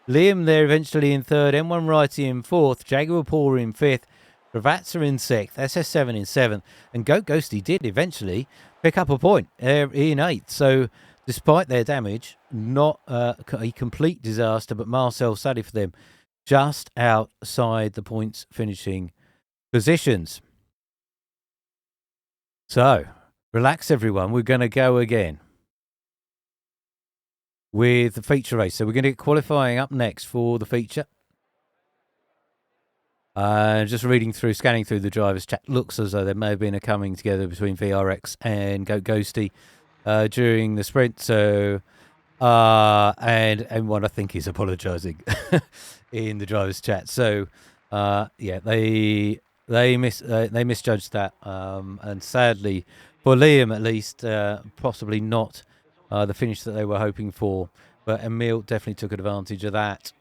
Liam there eventually in third. M1 Righty in fourth. Jaguar in fifth. Gravazza in sixth. SS7 in seventh. And Goat Ghosty did eventually pick up a point in eighth. So despite their damage, not a complete disaster, but Marcel, sadly for them, just outside the points finishing positions. So relax, everyone. We're going to go again with the feature race. So we're going to get qualifying up next for the feature. Just scanning through the driver's chat, looks as though there may have been a coming together between VRX and Goat Ghosty during the sprint. So, and M1 I think is apologising in the driver's chat. So, yeah, they misjudged that, and sadly for Liam at least, possibly not the finish that they were hoping for. But Emil definitely took advantage of that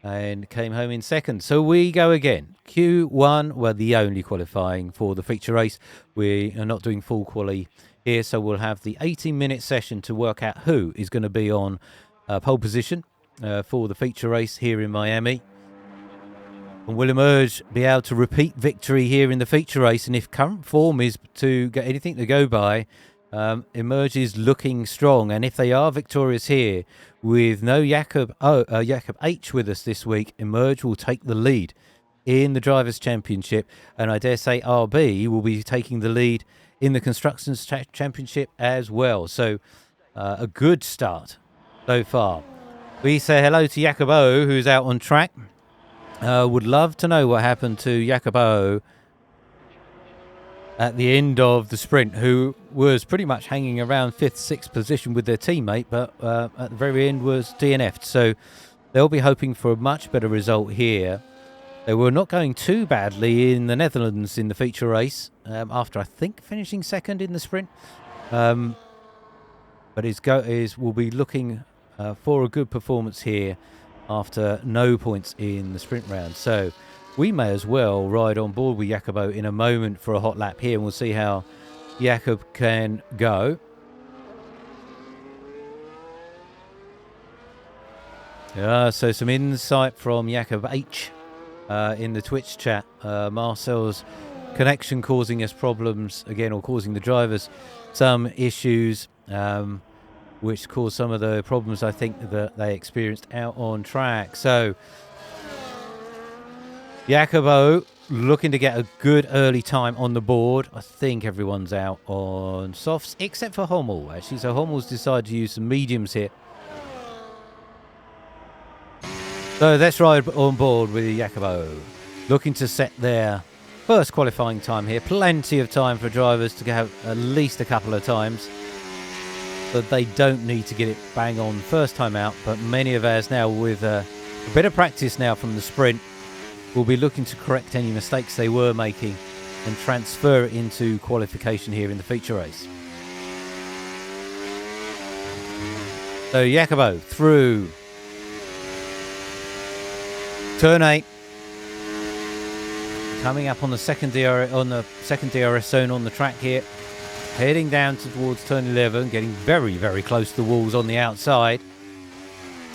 and came home in second. So we go again. Q1 were the only qualifying for the feature race. We are not doing full quali here, so we'll have the 18-minute session to work out who is going to be on pole position for the feature race here in Miami. And will Emerge be able to repeat victory here in the feature race? And if current form is to get anything to go by, Emerge is looking strong, and if they are victorious here with no Jakob H with us this week, Emerge will take the lead in the Drivers' Championship, and I dare say RB will be taking the lead in the Constructors' Championship as well. So a good start so far. We say hello to Jacobo, who's out on track. Would love to know what happened to Jacobo at the end of the sprint, who was pretty much hanging around 5th, 6th position with their teammate, but at the very end was DNF'd. So they'll be hoping for a much better result here. They were not going too badly in the Netherlands in the feature race, after I think finishing second in the sprint. But will be looking for a good performance here after no points in the sprint round. So we may as well ride on board with Jacobo in a moment for a hot lap here, and we'll see how Jakob can go. So some insight from Jakob H in the Twitch chat. Marcel's connection causing us problems again, or causing the drivers some issues, which caused some of the problems I think that they experienced out on track. So Jacobo looking to get a good early time on the board. I think everyone's out on softs except for Hommel, actually. So Hommel's decided to use some mediums here. So let's ride on board with Jacobo. Looking to set their first qualifying time here. Plenty of time for drivers to have at least a couple of times. But they don't need to get it bang on first time out. But many of ours now, with a bit of practice now from the sprint, will be looking to correct any mistakes they were making and transfer it into qualification here in the feature race. So Jacobo through turn 8, coming up on the second DRS zone on the track here, heading down towards turn 11, getting very, very close to the walls on the outside.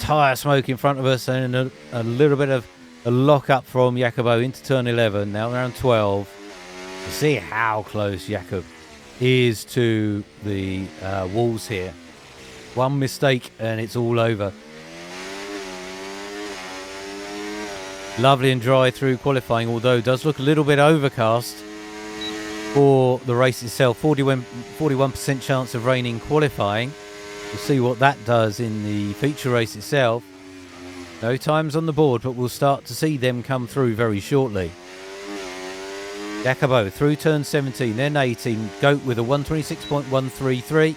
Tyre smoke in front of us, and a little bit of a lock up from Jacobo into turn 11, now around 12. You see how close Jacob is to the walls here. One mistake and it's all over. Lovely and dry through qualifying, although it does look a little bit overcast for the race itself. 41% chance of rain in qualifying. We'll see what that does in the feature race itself. No times on the board, but we'll start to see them come through very shortly. Jacobo through turn 17, then 18. Goat with a 126.133.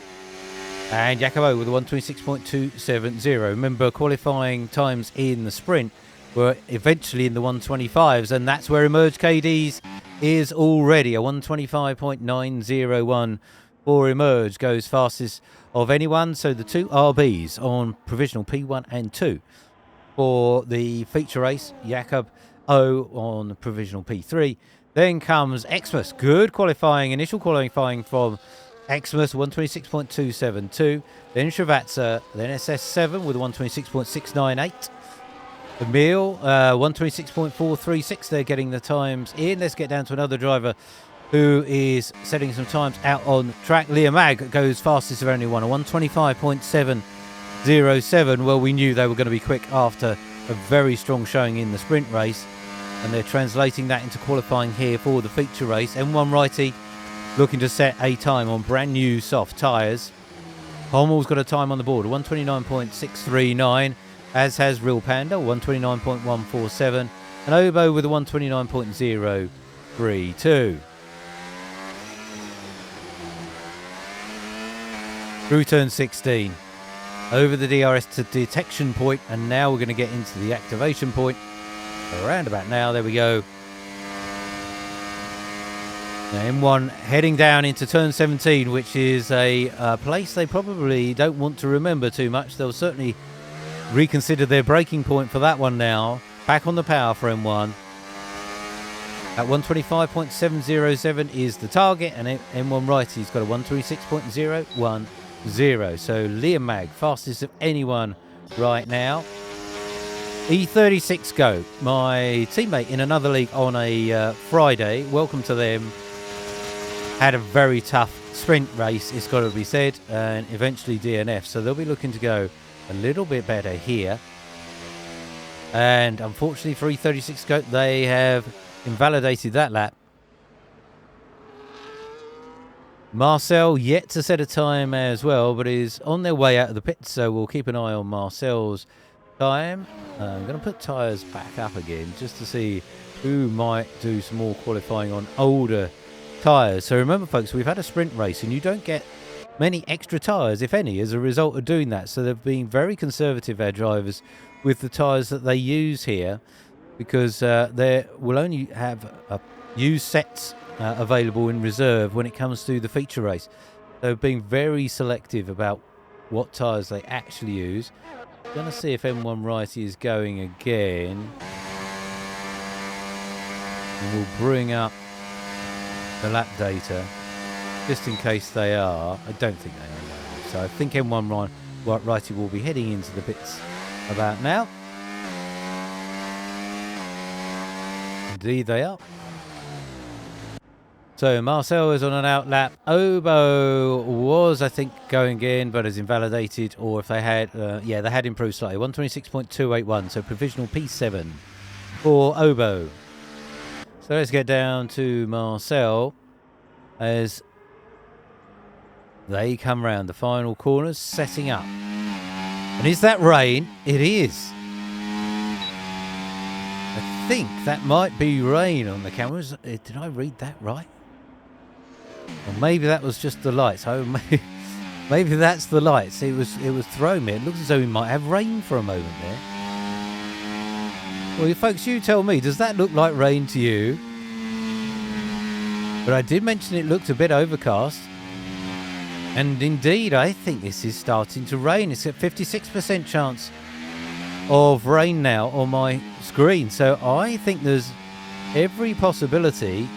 And Jacobo with a 126.270. Remember, qualifying times in the sprint were eventually in the 125s, and that's where Emerge KD's is already. A 125.901 for Emerge, goes fastest of anyone. So the two RBs on provisional P1 and 2 for the feature race. Jacob O on provisional P3. Then comes Xmas. Good qualifying, initial qualifying from Xmas, 126.272. Then Srivatsa, then SS7 with a 126.698. Emil, 126.436. They're getting the times in. Let's get down to another driver who is setting some times out on track. Liam Mag goes fastest of anyone, a 125.707. Well, we knew they were going to be quick after a very strong showing in the sprint race, and they're translating that into qualifying here for the feature race. M1 righty looking to set a time on brand new soft tyres. Hommel's got a time on the board, 129.639, as has Real Panda, 129.147, and Obo with a 129.032. Through turn 16, over the DRS to detection point, and now we're going to get into the activation point. Around about now, there we go. Now M1 heading down into turn 17, which is a place they probably don't want to remember too much. They'll certainly reconsider their braking point for that one now. Back on the power for M1. At 125.707 is the target, and M1 righty's got a 126.010. So Liam Mag, fastest of anyone right now. E36 Go, my teammate in another league on a Friday. Welcome to them. Had a very tough sprint race, it's got to be said, and eventually DNF. So they'll be looking to go a little bit better here. And unfortunately for E36 Go, they have invalidated that lap. Marcel yet to set a time as well, but is on their way out of the pits, so we'll keep an eye on Marcel's time. I'm going to put tyres back up again just to see who might do some more qualifying on older tyres. So remember, folks, we've had a sprint race and you don't get many extra tyres, if any, as a result of doing that. So they've been very conservative, our drivers, with the tyres that they use here, because they will only have used sets available in reserve when it comes to the feature race. They've been very selective about what tyres they actually use. Going to see if M1 righty is going again. And we'll bring up the lap data just in case they are. I don't think they are. So I think M1 righty will be heading into the pits about now. Indeed they are. So Marcel is on an out lap. Obo was, I think, going in, but is invalidated. Or if they had, they had improved slightly. 126.281, so provisional P7 for Obo. So let's get down to Marcel as they come round the final corners, setting up. And is that rain? It is. I think that might be rain on the cameras. Did I read that right? Or maybe that was just the lights. Oh, maybe that's the lights. It was throwing me. It looks as though we might have rain for a moment there. Well, folks, you tell me. Does that look like rain to you? But I did mention it looked a bit overcast. And indeed, I think this is starting to rain. It's a 56% chance of rain now on my screen. So I think there's every possibility.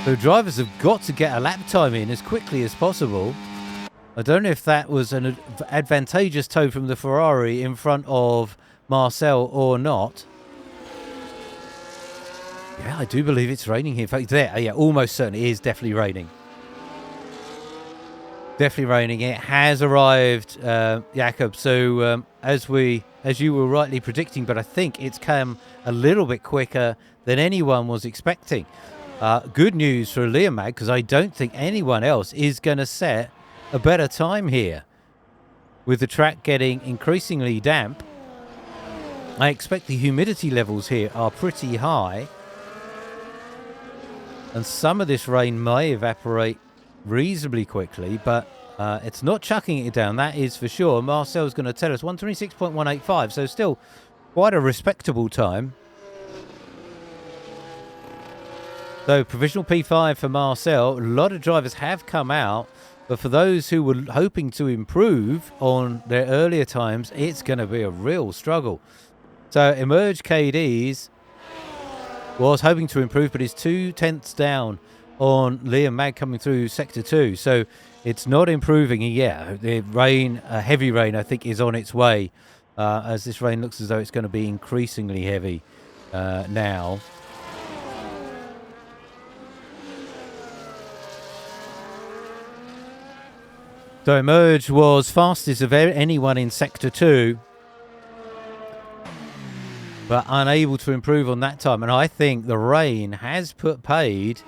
The drivers have got to get a lap time in as quickly as possible. I don't know if that was an advantageous tow from the Ferrari in front of Marcel or not. Yeah, I do believe it's raining here. In fact, there, yeah, almost certainly it is definitely raining. Definitely raining. It has arrived, Jakob. So as you were rightly predicting, but I think it's come a little bit quicker than anyone was expecting. Good news for Liam Mag, because I don't think anyone else is going to set a better time here. With the track getting increasingly damp, I expect the humidity levels here are pretty high. And some of this rain may evaporate reasonably quickly, but it's not chucking it down, that is for sure. Marcel's going to tell us 126.185, so still quite a respectable time. So provisional P5 for Marcel. A lot of drivers have come out, but for those who were hoping to improve on their earlier times, it's going to be a real struggle. So Emerge KDs was hoping to improve, but is 2/10 down on Liam Mag coming through Sector 2. So it's not improving. Yeah, the rain, heavy rain, I think, is on its way, as this rain looks as though it's going to be increasingly heavy now. So Emerge was fastest of anyone in Sector 2, but unable to improve on that time. And I think the rain has put paid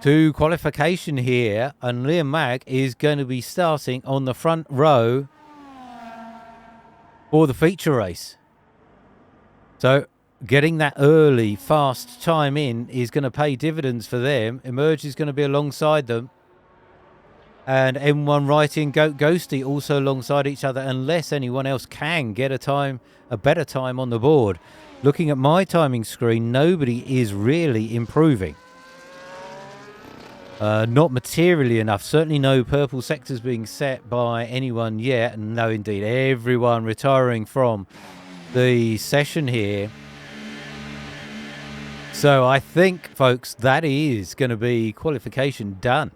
to qualification here, and Liam Mag is going to be starting on the front row for the feature race. So getting that early, fast time in is going to pay dividends for them. Emerge is going to be alongside them. And M1 Righty and Goat Ghosty also alongside each other, unless anyone else can get a better time on the board. Looking at my timing screen, nobody is really improving. Not materially enough. Certainly no purple sectors being set by anyone yet. And no, indeed, everyone retiring from the session here. So I think, folks, that is going to be qualification done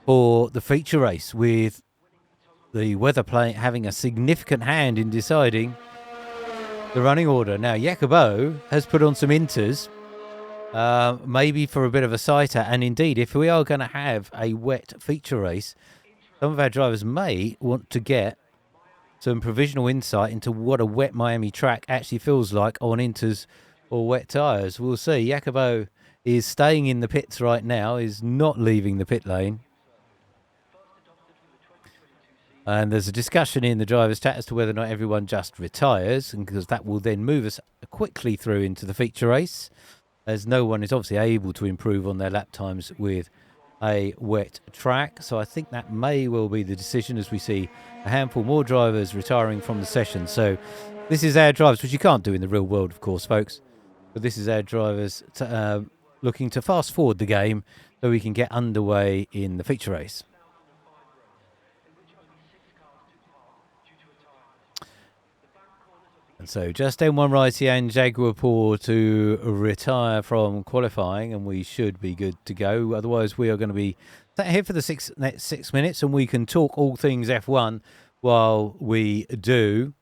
for the feature race, with the weather having a significant hand in deciding the running order. Now, Jacobo has put on some inters, maybe for a bit of a sighter. And indeed, if we are going to have a wet feature race, some of our drivers may want to get some provisional insight into what a wet Miami track actually feels like on inters or wet tyres. We'll see. Jacobo is staying in the pits right now, is not leaving the pit lane. And there's a discussion in the driver's chat as to whether or not everyone just retires, and because that will then move us quickly through into the feature race, as no one is obviously able to improve on their lap times with a wet track. So I think that may well be the decision, as we see a handful more drivers retiring from the session. So this is our drivers, which you can't do in the real world, of course, folks. But this is our drivers looking to fast forward the game so we can get underway in the feature race. And so just M1 Righty and Jaguar Paul to retire from qualifying, and we should be good to go. Otherwise, we are going to be sat here for the next 6 minutes, and we can talk all things F1 while we do.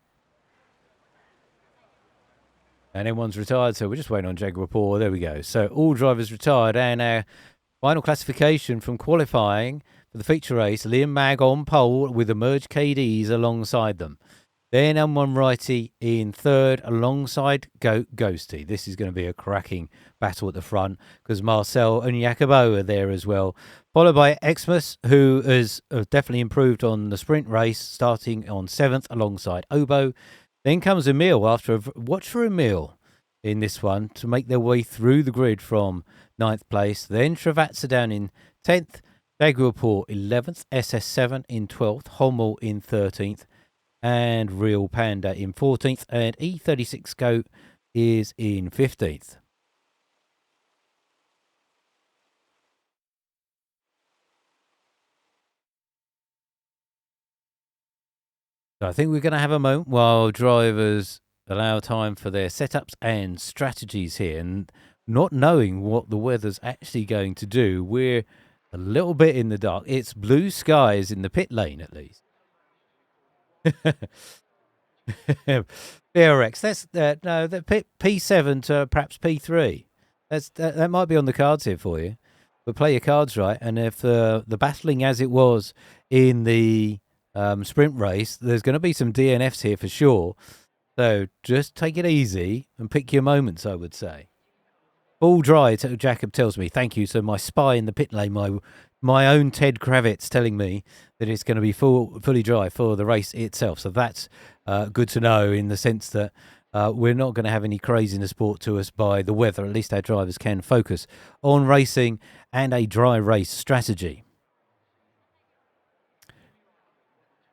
And everyone's retired, so we're just waiting on Jaguar Paul. There we go. So all drivers retired, and our final classification from qualifying for the feature race, Liam Mag on pole with Emerge KDs alongside them. Then M1 Righty in third alongside Ghosty. This is going to be a cracking battle at the front because Marcel and Jacobo are there as well. Followed by Xmas, who has definitely improved on the sprint race, starting on 7th alongside Obo. Then comes Emil after watch for Emil in this one to make their way through the grid from 9th place. Then Travatsa down in 10th, Jaguarport 11th, SS7 in 12th, Hommel in 13th, and Real Panda in 14th, and E36 Goat is in 15th. So I think we're going to have a moment while drivers allow time for their setups and strategies here. And not knowing what the weather's actually going to do, we're a little bit in the dark. It's blue skies in the pit lane, at least. VRX, that's no, the P7 to perhaps P3. That might be on the cards here for you. But play your cards right. And if the battling as it was in the sprint race, there's going to be some DNFs here for sure. So just take it easy and pick your moments, I would say. All dry, Jacob tells me. Thank you. So my spy in the pit lane, my own Ted Kravitz telling me that it's going to be fully dry for the race itself. So that's good to know in the sense that we're not going to have any craziness brought to us by the weather. At least our drivers can focus on racing and a dry race strategy.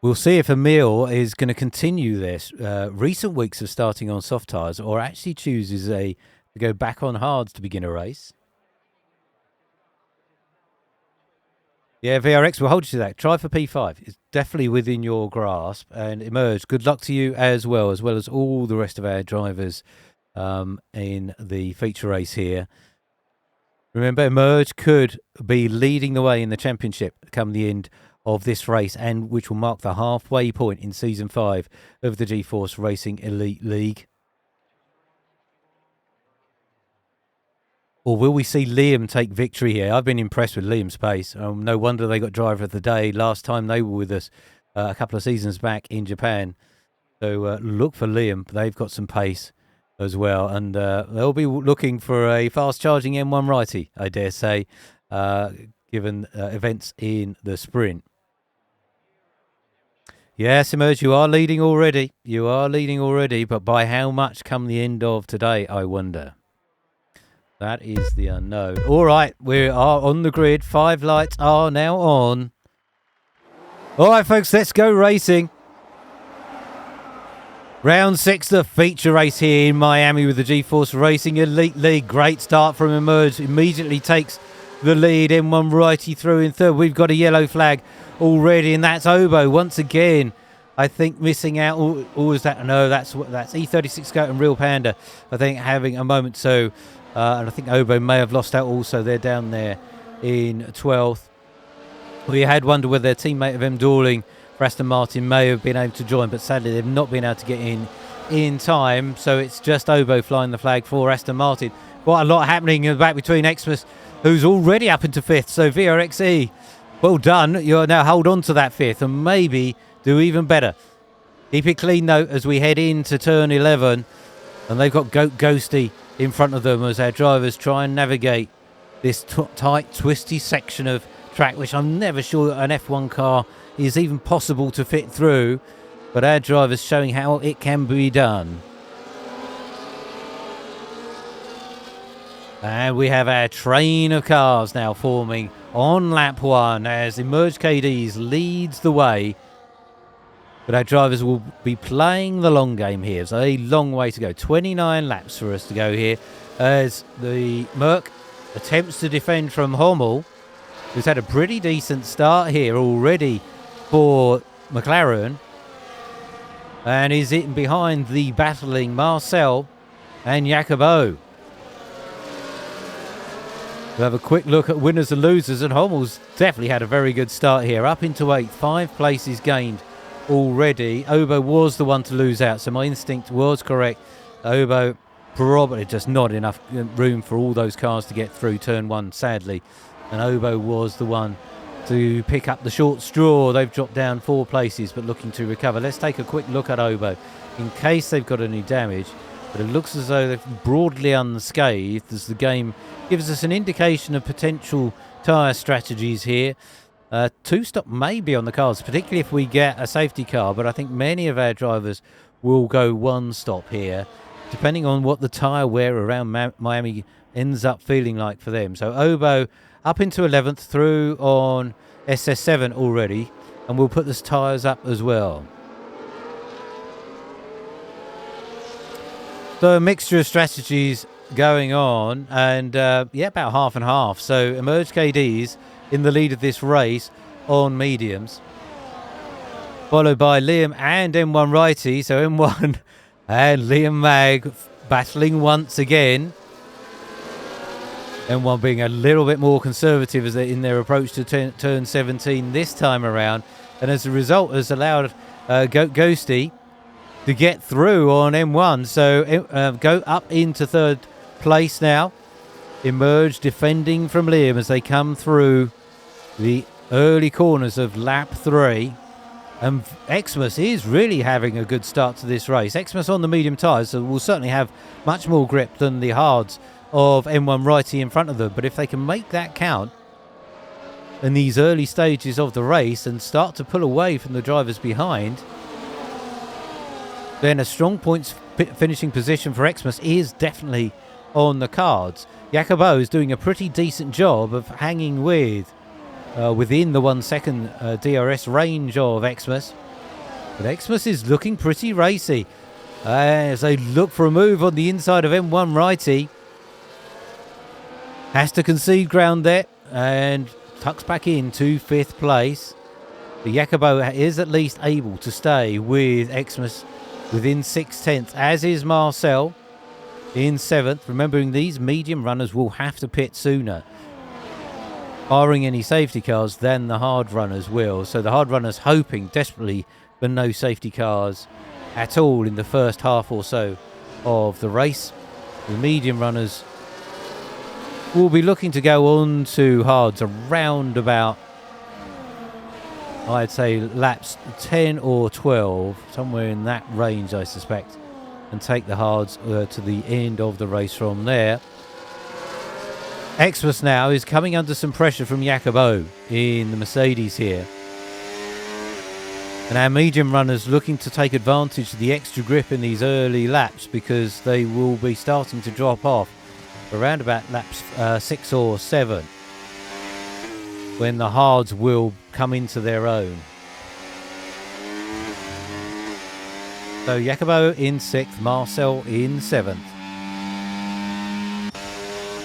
We'll see if Emil is going to continue this recent weeks of starting on soft tyres or actually chooses to go back on hards to begin a race. Yeah, VRX, we'll hold you to that. Try for P5. It's definitely within your grasp. And Emerge, good luck to you as well as all the rest of our drivers in the feature race here. Remember, Emerge could be leading the way in the championship come the end of this race, and which will mark the halfway point in Season 5 of the G-Force Racing Elite League. Or will we see Liam take victory here? I've been impressed with Liam's pace. No wonder they got driver of the day last time they were with us a couple of seasons back in Japan. So look for Liam. They've got some pace as well. And they'll be looking for a fast-charging M1 righty, I dare say, given events in the sprint. Yes, Emerge, you are leading already. But by how much come the end of today, I wonder? That is the unknown. All right, we are on the grid. 5 lights are now on. All right, folks, let's go racing. Round 6, the feature race here in Miami with the G-Force Racing Elite League. Great start from Emerge. Immediately takes the lead. M1 righty through in third. We've got a yellow flag already, and that's Obo once again. I think missing out. Or is that? No, that's E36 Goat and Real Panda. I think having a moment. So, and I think Obo may have lost out also. They're down there in 12th. We had wondered whether their teammate of M. Dorling for Aston Martin may have been able to join, but sadly they've not been able to get in time. So it's just Obo flying the flag for Aston Martin. Quite a lot happening in the back between Xmas, who's already up into 5th. So VRXE, well done. You'll now hold on to that 5th and maybe do even better. Keep it clean though as we head into turn 11, and they've got Ghosty in front of them as our drivers try and navigate this tight, twisty section of track, which I'm never sure an F1 car is even possible to fit through, but our drivers showing how it can be done. And we have our train of cars now forming on lap 1 as Emerge KDs leads the way. But our drivers will be playing the long game here. It's a long way to go. 29 laps for us to go here as the Merc attempts to defend from Hommel, who's had a pretty decent start here already for McLaren. And is in behind the battling Marcel and Jacobo. We'll have a quick look at winners and losers, and Hommel's definitely had a very good start here. Up into 8th, 5 places gained already. Obo was the one to lose out, so my instinct was correct. Obo, probably just not enough room for all those cars to get through turn one, sadly. And Obo was the one to pick up the short straw. They've dropped down 4 places, but looking to recover. Let's take a quick look at Obo in case they've got any damage. But it looks as though they're broadly unscathed, as the game gives us an indication of potential tyre strategies here. 2-stop may be on the cards, particularly if we get a safety car, but I think many of our drivers will go 1-stop here, depending on what the tyre wear around Miami ends up feeling like for them. So Obo up into 11th, through on SS7 already, and we'll put the tyres up as well. So a mixture of strategies going on, and about half and half. So Emerge KD's in the lead of this race on mediums, followed by Liam and M1 Righty. So M1 and Liam Mag battling once again. M1 being a little bit more conservative as in their approach to turn 17 this time around, and as a result has allowed Ghosty to get through on M1. So go up into 3rd place now. Emerge defending from Liam as they come through the early corners of lap 3. And Xmas is really having a good start to this race. Xmas on the medium tyres, so will certainly have much more grip than the hards of M1 Righty in front of them. But if they can make that count in these early stages of the race and start to pull away from the drivers behind, then a strong points finishing position for Xmas is definitely on the cards. Jacobo is doing a pretty decent job of hanging within the 1 second DRS range of Xmas. But Xmas is looking pretty racy as they look for a move on the inside of M1 Righty. Has to concede ground there and tucks back into 5th place. But Jacobo is at least able to stay with Xmas within 6/10, as is Marcel in 7th. Remembering these medium runners will have to pit sooner, barring any safety cars, than the hard runners will. So the hard runners hoping desperately for no safety cars at all in the first half or so of the race. The medium runners will be looking to go on to hards around about, I'd say, laps 10 or 12, somewhere in that range I suspect, and take the hards to the end of the race from there. Xmas now is coming under some pressure from Jacobo in the Mercedes here. And our medium runners looking to take advantage of the extra grip in these early laps, because they will be starting to drop off around about laps 6 or 7, when the hards will come into their own. So Jacobo in 6th, Marcel in 7th.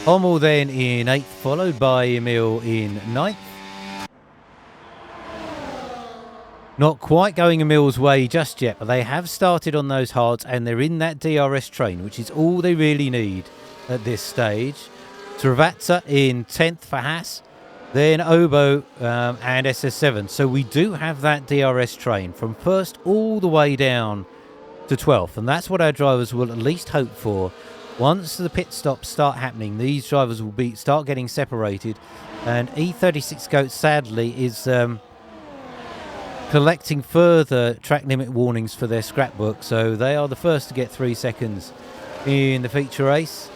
Hummel then in 8th, followed by Emil in 9th. Not quite going Emil's way just yet, but they have started on those hards and they're in that DRS train, which is all they really need at this stage. Travazza in 10th for Haas, then Obo and SS7. So we do have that DRS train from 1st all the way down to 12th, and that's what our drivers will at least hope for. Once the pit stops start happening, these drivers will start getting separated, and E36 Goat sadly is collecting further track limit warnings for their scrapbook, so they are the first to get 3 seconds in the feature race.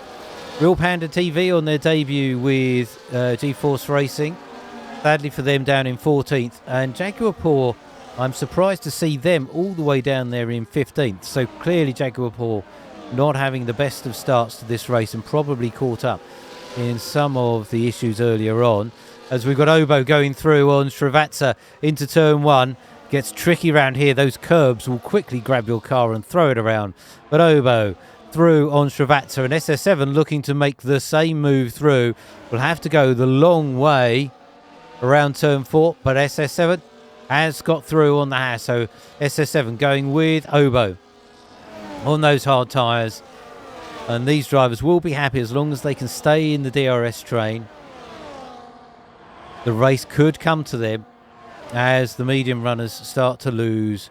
Real Panda TV on their debut with GeForce Racing, sadly for them down in 14th, and Jaguar Paw, I'm surprised to see them all the way down there in 15th. So clearly Jaguar Paw not having the best of starts to this race and probably caught up in some of the issues earlier on. As we've got Obo going through on Travazza into turn 1. Gets tricky around here. Those curbs will quickly grab your car and throw it around. But Obo through on Travazza, and SS7 looking to make the same move through. Will have to go the long way around turn 4, but SS7 has got through on the Haas. So SS7 going with Obo on those hard tyres, and these drivers will be happy as long as they can stay in the DRS train. The race could come to them as the medium runners start to lose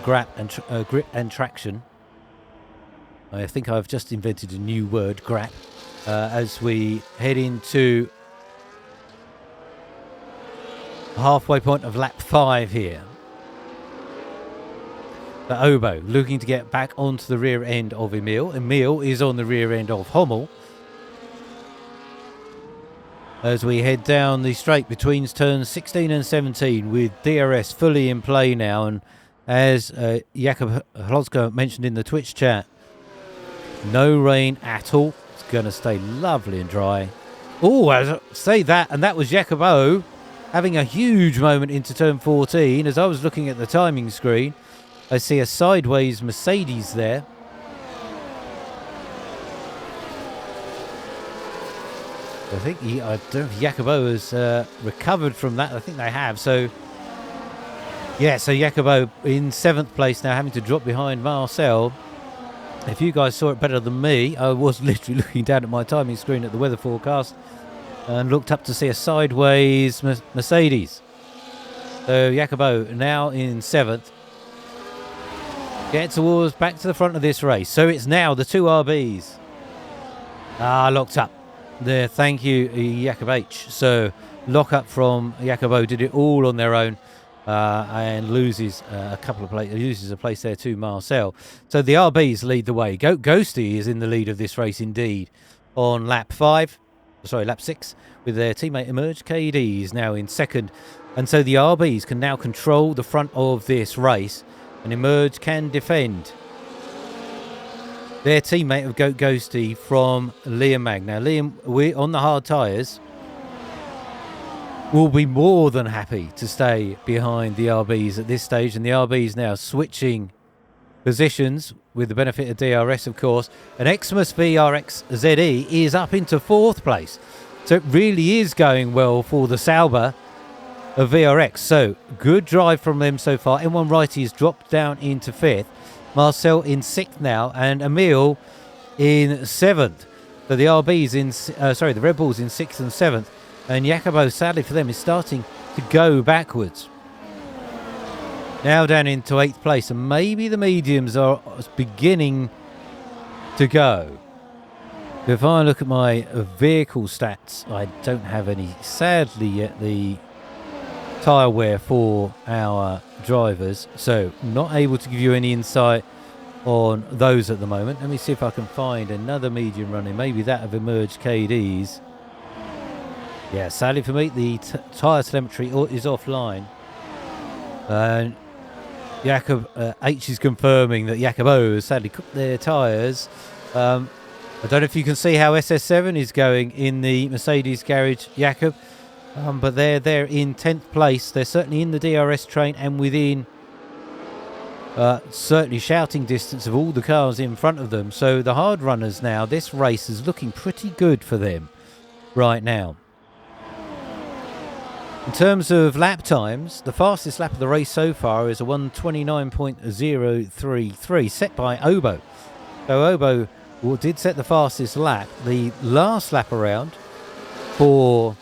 grip and traction. I think I've just invented a new word, grap, as we head into the halfway point of lap 5 here. But Obo looking to get back onto the rear end of Emil. Emil is on the rear end of Hummel. As we head down the straight between turns 16 and 17 with DRS fully in play now. And as Jakob Hlozka mentioned in the Twitch chat, no rain at all. It's going to stay lovely and dry. Oh, I say that, and that was Jacobo having a huge moment into turn 14. As I was looking at the timing screen, I see a sideways Mercedes there. I think I don't know if Jacobo has recovered from that. I think they have. So, yeah, so Jacobo in 7th place now, having to drop behind Marcel. If you guys saw it better than me, I was literally looking down at my timing screen at the weather forecast and looked up to see a sideways Mercedes. So Jacobo now in 7th. Get towards back to the front of this race. So it's now the 2 RBs. Locked up there. Thank you, Jacob H. So lock up from Jacobo. Did it all on their own. And loses a place there to Marcel. So the RBs lead the way. Ghosty is in the lead of this race indeed on lap 6, with their teammate Emerge. KD is now in 2nd. And so the RBs can now control the front of this race, and Emerge can defend their teammate of Ghosty from Liam Mag. Now Liam, we're on the hard tyres, will be more than happy to stay behind the RBs at this stage. And the RBs now switching positions with the benefit of DRS, of course. And Xmas VRX ZE is up into 4th place. So it really is going well for the Sauber of VRX. So good drive from them so far. M1 Righty has dropped down into 5th. Marcel in 6th now, and Emil in 7th. So the RBs the Red Bulls in 6th and 7th. And Jacobo, sadly for them, is starting to go backwards. Now down into 8th place. And maybe the mediums are beginning to go. If I look at my vehicle stats, I don't have any, sadly, yet the tyre wear for our drivers. So not able to give you any insight on those at the moment. Let me see if I can find another medium running. Maybe that of Emerge KD's. Yeah, sadly for me, the tyre telemetry is offline. And Jacob H is confirming that Jacobo has sadly cooked their tyres. I don't know if you can see how SS7 is going in the Mercedes garage, Jacob. But they're there in 10th place. They're certainly in the DRS train and within certainly shouting distance of all the cars in front of them. So the hard runners now, this race is looking pretty good for them right now. In terms of lap times, the fastest lap of the race so far is a 1:29.033 set by Obo. So Obo did set the fastest lap. The last lap around for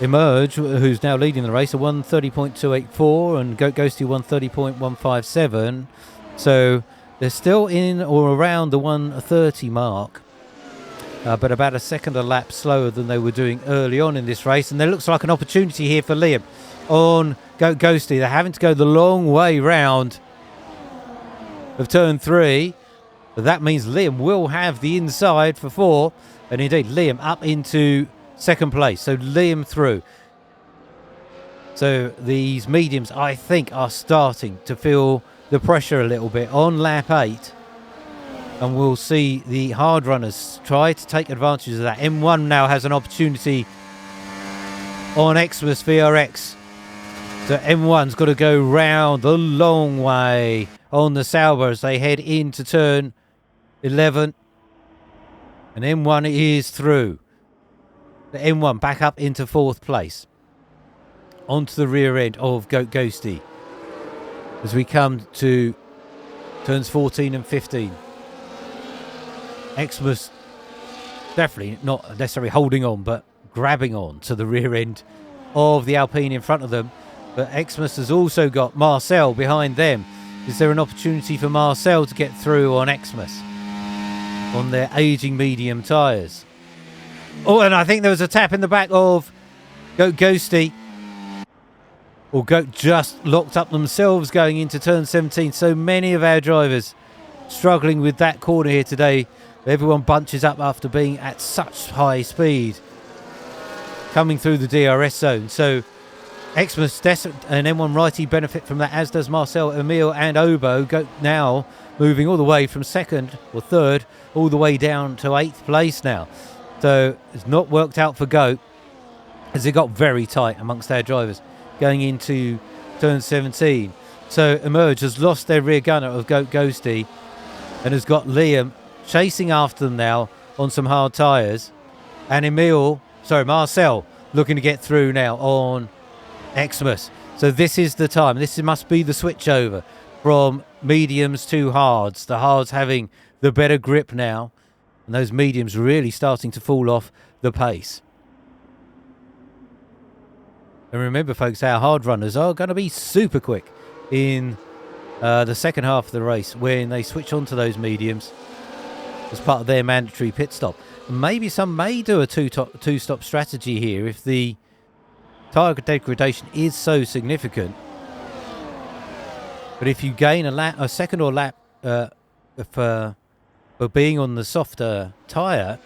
Emerge, who's now leading the race, a 1:30.284, and Ghosty 1:30.157. So they're still in or around the 1:30 mark. But about a second a lap slower than they were doing early on in this race. And there looks like an opportunity here for Liam on Ghosty. They're having to go the long way round of turn 3. But that means Liam will have the inside for 4. And indeed, Liam up into 2nd place. So Liam through. So these mediums, I think, are starting to feel the pressure a little bit on lap 8. And we'll see the hard runners try to take advantage of that. M1 now has an opportunity on Xmas VRX. So M1's got to go round the long way on the Sauber as they head into turn 11. And M1 is through. The M1 back up into 4th place. Onto the rear end of Ghosty. As we come to turns 14 and 15. Xmas definitely not necessarily holding on, but grabbing on to the rear end of the Alpine in front of them. But Xmas has also got Marcel behind them. Is there an opportunity for Marcel to get through on Xmas on their aging medium tyres? Oh, and I think there was a tap in the back of Goat Ghosty. Or Goat just locked up themselves going into turn 17. So many of our drivers struggling with that corner here today. Everyone bunches up after being at such high speed coming through the DRS zone. So Xmas and M1 Righty benefit from that, as does Marcel, Emil and Obo. Goat now moving all the way from second or third all the way down to 8th place now. So it's not worked out for Goat, as it got very tight amongst our drivers going into turn 17. So Emerge has lost their rear gunner of Goat Ghosty and has got Liam chasing after them now on some hard tyres. And Marcel looking to get through now on Xmas. So this is the time. This must be the switch over from mediums to hards. The hards having the better grip now, and those mediums really starting to fall off the pace. And remember, folks, our hard runners are going to be super quick in the second half of the race when they switch onto those mediums as part of their mandatory pit stop. And maybe some may do a two-stop strategy here if the tyre degradation is so significant. But if you gain a second or lap for being on the softer tyre,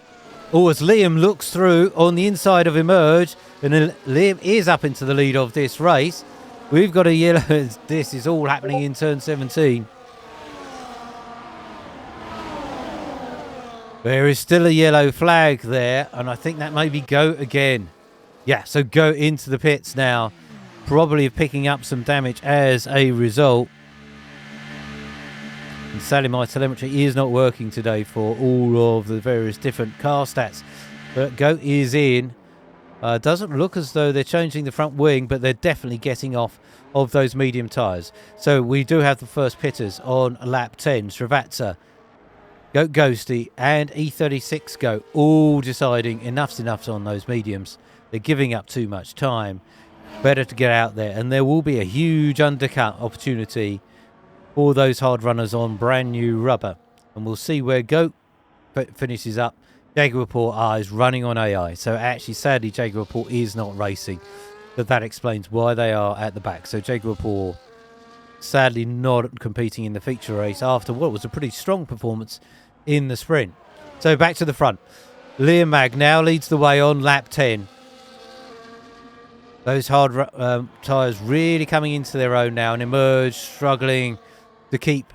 or as Liam looks through on the inside of Emerge, and Liam is up into the lead of this race. We've got a yellow. This is all happening in turn 17. There is still a yellow flag there, and I think that may be Goat again. Yeah, so Goat into the pits now, probably picking up some damage as a result. And sadly, my telemetry is not working today for all of the various different car stats. But Goat is in. Doesn't look as though they're changing the front wing, but they're definitely getting off of those medium tyres. So we do have the first pitters on lap 10. Srivatsa, Goat Ghosty and E36 Goat all deciding enough's enough on those mediums. They're giving up too much time. Better to get out there. And there will be a huge undercut opportunity for those hard runners on brand new rubber. And we'll see where Goat finishes up. Jaguar is running on AI. So actually, sadly, Jaguar is not racing. But that explains why they are at the back. So Jaguar sadly not competing in the feature race after what was a pretty strong performance in the sprint. So back to the front. Liam Mag now leads the way on lap 10. Those hard tyres really coming into their own now, and Emerge struggling to keep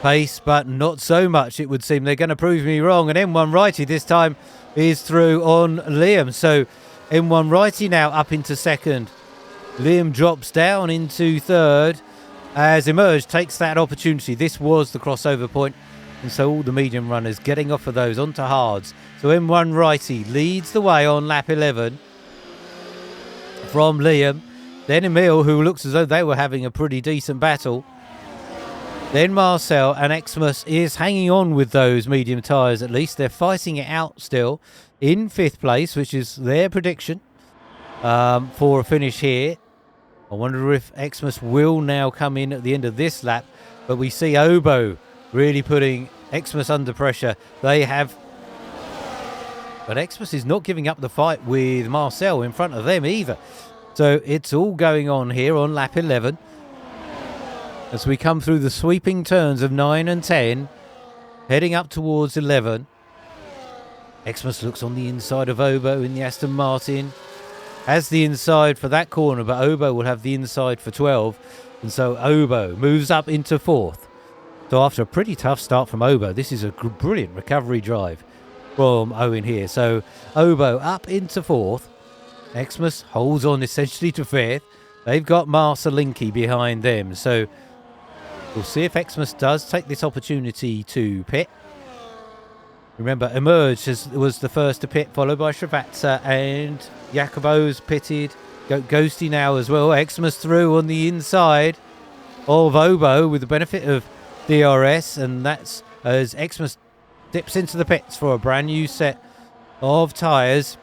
pace, but not so much, it would seem. They're going to prove me wrong, and M1 Righty this time is through on Liam. So M1 Righty now up into second. Liam drops down into third as Emerge takes that opportunity. This was the crossover point, and so all the medium runners getting off of those onto hards. So M1 Righty leads the way on lap 11 from Liam. Then Emil, who looks as though they were having a pretty decent battle. Then Marcel, and Xmas is hanging on with those medium tyres at least. They're fighting it out still in 5th place, which is their prediction for a finish here. I wonder if Xmas will now come in at the end of this lap. But we see Obo really putting Xmas under pressure. They have... But Xmas is not giving up the fight with Marcel in front of them either. So it's all going on here on lap 11. As we come through the sweeping turns of 9 and 10, heading up towards 11. Xmas looks on the inside of Obo in the Aston Martin. Has the inside for that corner, but Obo will have the inside for 12. And so Obo moves up into 4th. So after a pretty tough start from Obo, this is a brilliant recovery drive from Owen here. So Obo up into 4th. Xmas holds on essentially to 5th. They've got Marcelinki behind them. So we'll see if Xmas does take this opportunity to pit. Remember, Emerge was the first to pit, followed by Srivatsa, and Jacobo's pitted. Ghosty now as well. Xmas through on the inside of Obo with the benefit of DRS, and that's as Xmas dips into the pits for a brand new set of tyres.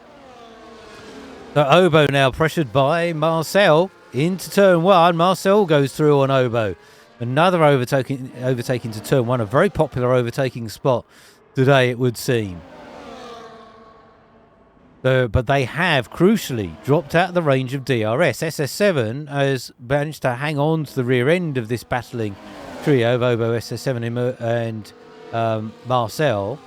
So Obo now pressured by Marcel into turn 1. Marcel goes through on Obo. Another overtaking to turn one, a very popular overtaking spot today, it would seem. But they have, crucially, dropped out of the range of DRS. SS7 has managed to hang on to the rear end of this battling trio of Obo, SS7 and Marcel.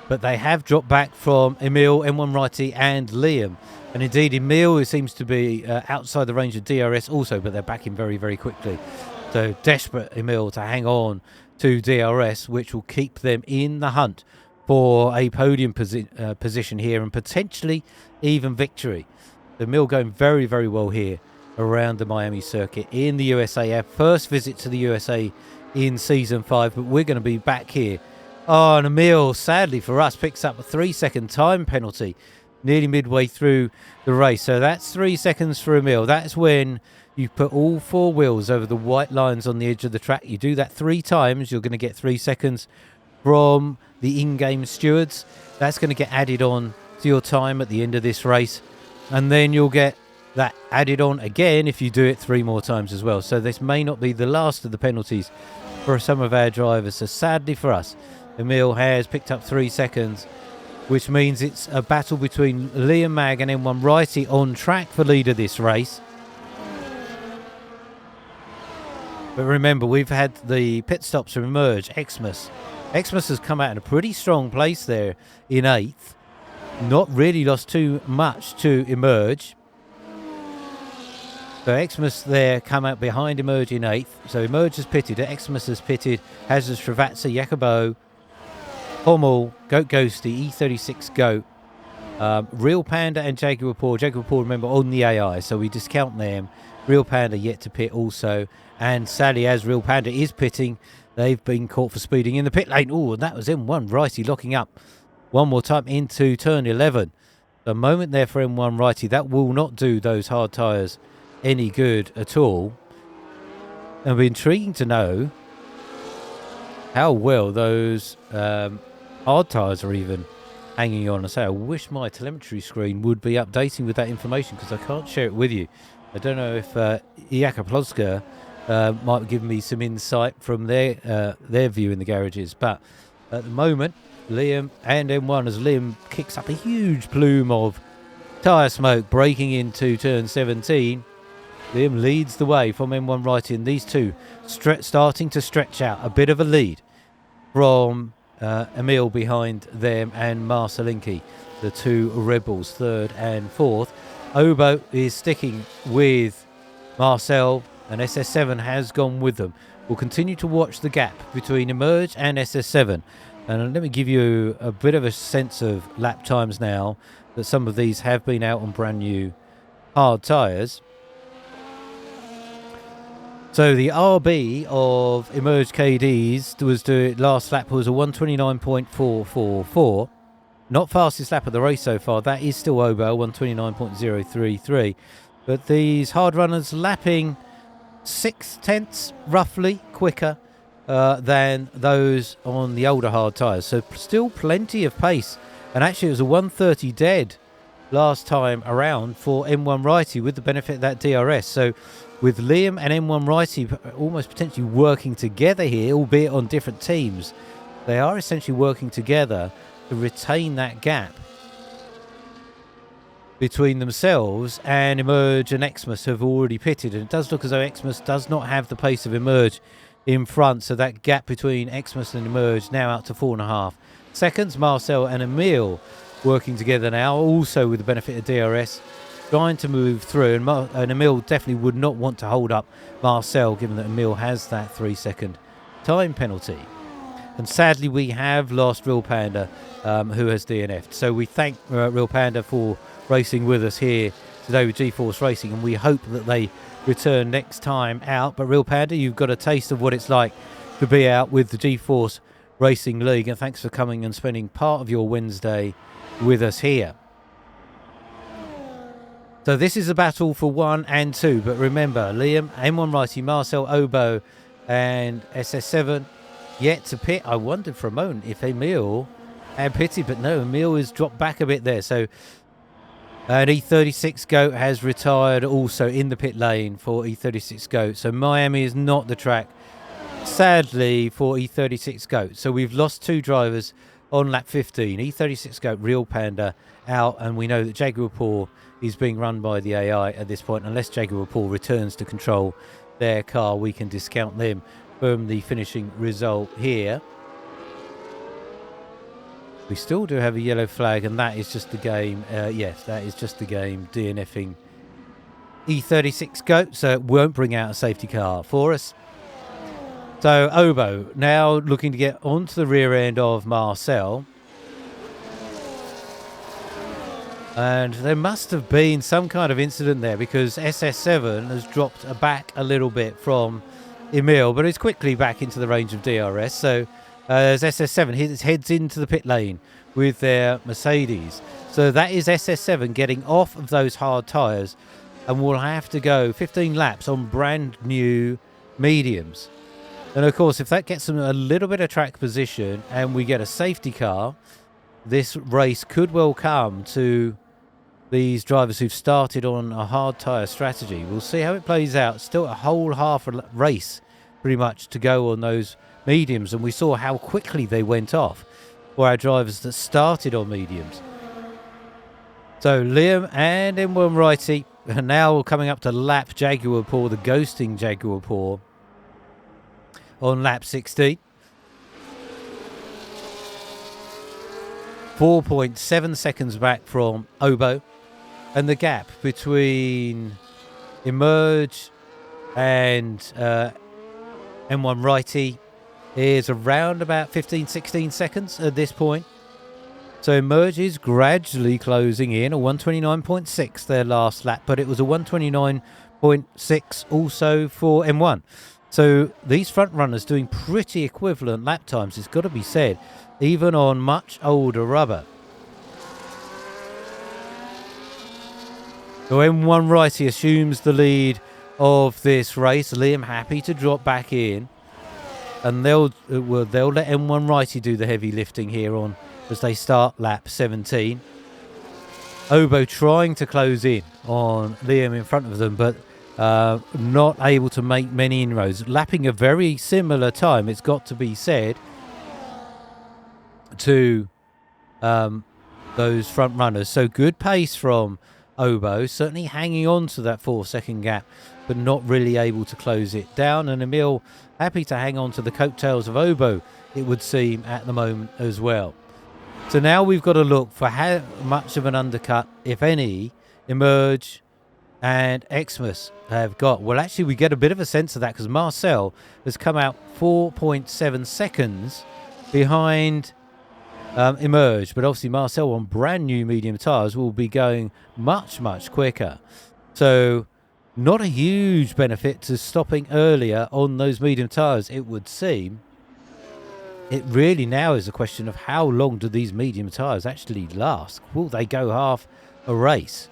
But they have dropped back from Emil, M1 Righty and Liam. And indeed, Emil seems to be outside the range of DRS also, but they're back in very, very quickly. So desperate Emil to hang on to DRS, which will keep them in the hunt for a podium position here and potentially even victory. Emil going very, very well here around the Miami circuit in the USA. Our first visit to the USA in Season 5, but we're going to be back here. Oh, and Emil, sadly for us, picks up a 3-second time penalty nearly midway through the race. So that's 3 seconds for Emil. That's when you put all four wheels over the white lines on the edge of the track. You do that 3 times, you're going to get 3 seconds from the in-game stewards. That's going to get added on to your time at the end of this race. And then you'll get that added on again if you do it 3 more times as well. So this may not be the last of the penalties for some of our drivers. So sadly for us, Emil has picked up 3 seconds, which means it's a battle between Liam Mag and M1 Righty on track for lead of this race. But remember, we've had the pit stops from Emerge, Xmas. Xmas has come out in a pretty strong place there in 8th. Not really lost too much to Emerge. So Xmas there come out behind Emerge in 8th. So Emerge has pitted, Xmas has pitted, Hazard, Srivatsa, Jacobo, Hummel, Goat Ghosty, E36 Goat, Real Panda and Jaguar Paul. Jaguar Paul, remember, on the AI, so we discount them. Real Panda yet to pit also. And sadly, as Real Panda is pitting, they've been caught for speeding in the pit lane. Oh, and that was M1 Righty locking up one more time into turn 11. The moment there for M1 Righty, that will not do those hard tyres any good at all. And it'll be intriguing to know how well those hard tyres are even hanging on. I say, I wish my telemetry screen would be updating with that information because I can't share it with you. I don't know if Iaka Plotska might give me some insight from their view in the garages. But at the moment, Liam and M1, as Liam kicks up a huge plume of tyre smoke breaking into turn 17. Liam leads the way from M1 Righty, and these two starting to stretch out a bit of a lead from Emil behind them and Marcelinki, the two rebels, 3rd and 4th. Obo is sticking with Marcel, and SS7 has gone with them. We'll continue to watch the gap between Emerge and SS7. And let me give you a bit of a sense of lap times now that some of these have been out on brand new hard tyres. So the RB of Emerge KDs last lap was a 129.444. Not fastest lap of the race so far. That is still Obo, 129.033. But these hard runners lapping 6/10 roughly quicker than those on the older hard tyres. So still plenty of pace. And actually it was a 130 dead last time around for M1 Righty with the benefit of that DRS. So with Liam and M1 Righty almost potentially working together here, albeit on different teams, they are essentially working together to retain that gap between themselves, and Emerge and Xmas have already pitted, and it does look as though Xmas does not have the pace of Emerge in front, so that gap between Xmas and Emerge now out to 4.5 seconds. Marcel and Emil working together now, also with the benefit of DRS, trying to move through, and Emil definitely would not want to hold up Marcel, given that Emil has that 3-second time penalty. And sadly, we have lost Real Panda, who has DNF'd. So we thank Real Panda for racing with us here today with GeForce Racing, and we hope that they return next time out. But Real Panda, you've got a taste of what it's like to be out with the GeForce Racing League, and thanks for coming and spending part of your Wednesday with us here. So this is a battle for 1 and 2, but remember, Liam, M1 Righty, Marcel, Obo and SS7 yet to pit. I wondered for a moment if Emil had pitted, but no, Emil has dropped back a bit there. So And E36 Goat has retired also in the pit lane for E36 Goat. So Miami is not the track, sadly, for E36 Goat. So we've lost 2 drivers on lap 15. E36 Goat, Real Panda out, and we know that Jaguar Paul is being run by the AI at this point. Unless Jaguar Paul returns to control their car, we can discount them from the finishing result here. We still do have a yellow flag, and that is just the game. Yes, that is just the game DNFing E36 Goat, so it won't bring out a safety car for us. So Obo now looking to get onto the rear end of Marcel. And there must have been some kind of incident there, because SS7 has dropped back a little bit from Emil, but is quickly back into the range of DRS. So as SS7 heads into the pit lane with their Mercedes. So that is SS7 getting off of those hard tyres, and will have to go 15 laps on brand new mediums. And of course, if that gets them a little bit of track position and we get a safety car, this race could well come to these drivers who've started on a hard tyre strategy. We'll see how it plays out. Still a whole half a race pretty much to go on those mediums, and we saw how quickly they went off for our drivers that started on mediums. So Liam and M1 Righty are now coming up to lap Jaguar Paul, the ghosting Jaguar Paul, on lap 16. 4.7 seconds back from Obo, and the gap between Emerge and M1 Righty is around about 15-16 seconds at this point. So Emerge is gradually closing in, a 129.6 their last lap, but it was a 129.6 also for M1. So these front runners doing pretty equivalent lap times, it's got to be said, even on much older rubber. So M1 Righty assumes the lead of this race. Liam happy to drop back in, and they'll let M1 Righty do the heavy lifting here on as they start lap 17. Obo trying to close in on Liam in front of them, but not able to make many inroads. Lapping a very similar time, it's got to be said, to those front runners. So good pace from Obo, certainly hanging on to that 4-second gap, but not really able to close it down. And Emil happy to hang on to the coattails of Obo, it would seem, at the moment as well. So now we've got to look for how much of an undercut, if any, Emerge and Xmas have got. Well, actually, we get a bit of a sense of that, because Marcel has come out 4.7 seconds behind Emerge, but obviously Marcel on brand new medium tyres will be going much quicker. So not a huge benefit to stopping earlier on those medium tyres, it would seem. It really now is a question of how long do these medium tyres actually last? Will they go half a race?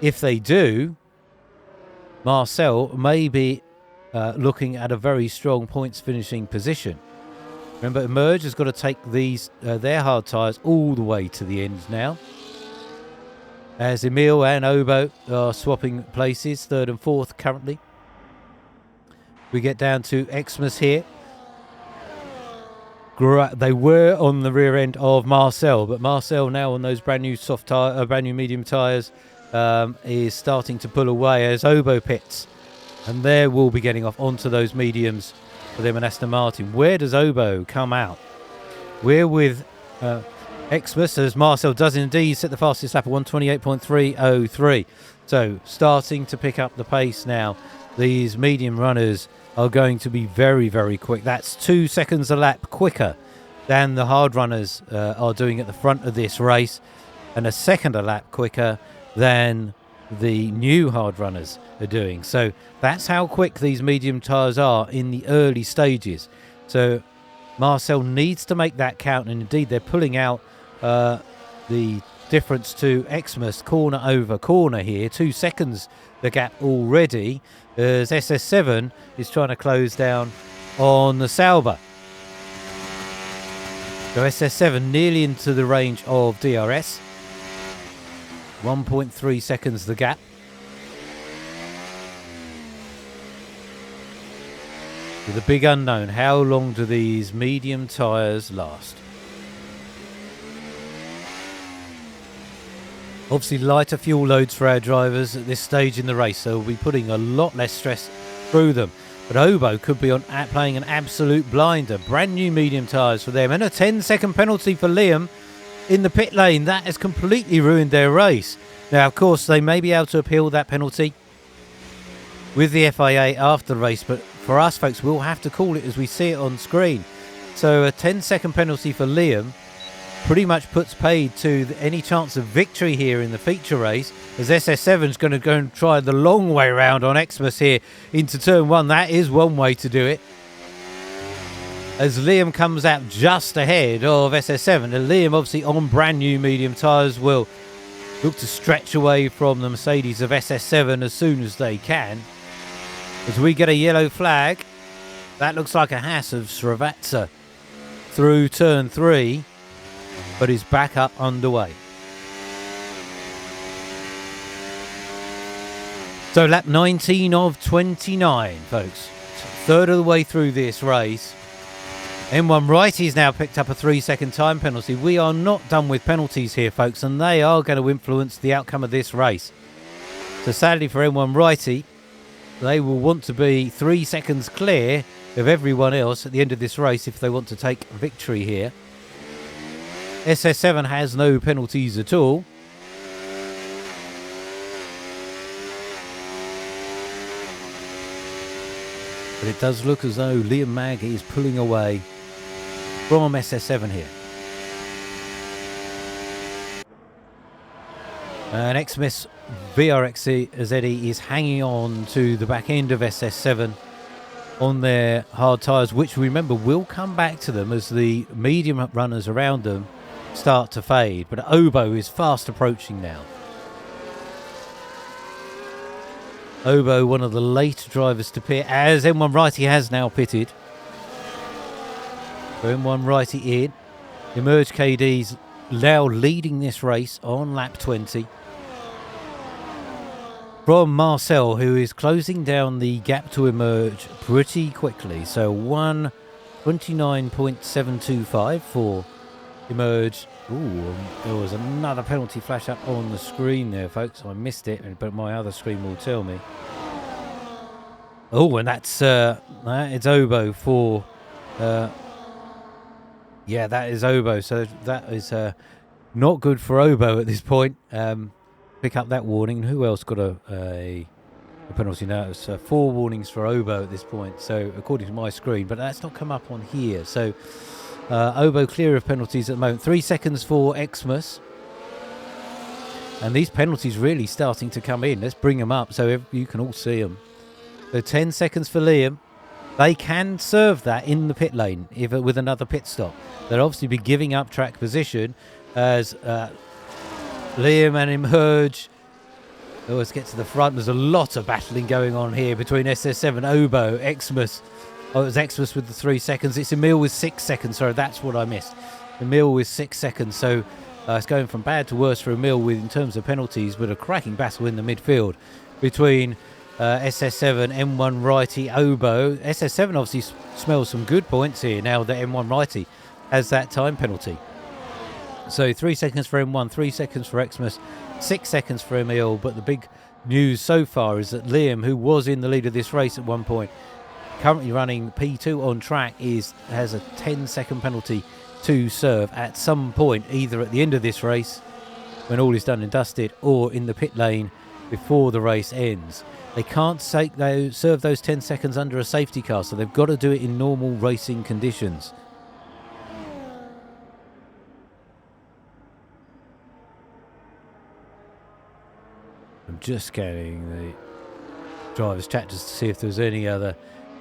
If they do, Marcel may be looking at a very strong points finishing position. Remember, Emerge has got to take these their hard tyres all the way to the end now, as Emil and Obo are swapping places, 3rd and 4th currently. We get down to Xmas here. They were on the rear end of Marcel, but Marcel now on those brand new brand new medium tyres is starting to pull away as Obo pits, and there will be getting off onto those mediums for them and Aston Martin. Where does Obo come out? We're with Xmas, as Marcel does indeed set the fastest lap of 128.303. So starting to pick up the pace now. These medium runners are going to be very quick. That's 2 seconds a lap quicker than the hard runners are doing at the front of this race, and a second a lap quicker than the new hard runners are doing. So that's how quick these medium tyres are in the early stages. So Marcel needs to make that count, and indeed they're pulling out the difference to Xmas corner over corner here. 2 seconds the gap already, as SS7 is trying to close down on the Sauber. So SS7 nearly into the range of DRS. 1.3 seconds the gap. With a big unknown, how long do these medium tyres last? Obviously lighter fuel loads for our drivers at this stage in the race, so we'll be putting a lot less stress through them. But Obo could be playing an absolute blinder. Brand new medium tyres for them, and a 10-second penalty for Liam in the pit lane. That has completely ruined their race. Now, of course, they may be able to appeal that penalty with the FIA after the race, but for us, folks, we'll have to call it as we see it on screen. So a 10-second penalty for Liam pretty much puts paid to any chance of victory here in the feature race, as SS7's going to go and try the long way round on Xmas here into turn one. That is one way to do it, as Liam comes out just ahead of SS7. And Liam, obviously on brand new medium tyres, will look to stretch away from the Mercedes of SS7 as soon as they can. As we get a yellow flag, that looks like a Haas of Srivatsa through turn 3, but is back up underway. So lap 19 of 29, folks. Third of the way through this race. M1 Righty's now picked up a 3-second time penalty. We are not done with penalties here, folks, and they are going to influence the outcome of this race. So sadly for M1 Righty, they will want to be 3 seconds clear of everyone else at the end of this race if they want to take victory here. SS7 has no penalties at all. But it does look as though Liam Magg is pulling away from SS7 here. And Xmas VRXZ is hanging on to the back end of SS7 on their hard tyres, which remember will come back to them as the medium runners around them start to fade. But Obo is fast approaching now. Obo, one of the later drivers to pit, as M1 Righty has now pitted. So M1 Righty in. Emerge KD's now leading this race on lap 20. From Marcel, who is closing down the gap to Emerge pretty quickly. So 1:29.725 for Emerge. Ooh, there was another penalty flash up on the screen there, folks. I missed it, but my other screen will tell me. Oh, and it's Obo for... yeah, that is Obo. So that is not good for Obo at this point. Pick up that warning. Who else got a penalty now? It's 4 warnings for Obo at this point. So according to my screen, but that's not come up on here. So Obo clear of penalties at the moment. 3 seconds for Xmas. And these penalties really starting to come in. Let's bring them up so you can all see them. So 10 seconds for Liam. They can serve that in the pit lane with another pit stop. They'll obviously be giving up track position as Liam and Emerge. Oh, let's get to the front. There's a lot of battling going on here between SS7, Obo, Xmas. Oh, it was Xmas with the 3 seconds. It's Emil with 6 seconds. Sorry, that's what I missed. Emil with 6 seconds. So it's going from bad to worse for Emil in terms of penalties, but a cracking battle in the midfield between SS7, M1 Righty, Obo. SS7 obviously smells some good points here now that M1 Righty has that time penalty. So 3 seconds for M1, 3 seconds for Xmas, 6 seconds for Emil. But the big news so far is that Liam, who was in the lead of this race at one point, currently running P2 on track, has a 10-second penalty to serve at some point, either at the end of this race when all is done and dusted, or in the pit lane before the race ends. They can't serve those 10 seconds under a safety car, so they've got to do it in normal racing conditions. I'm just scanning the driver's chat just to see if there's any other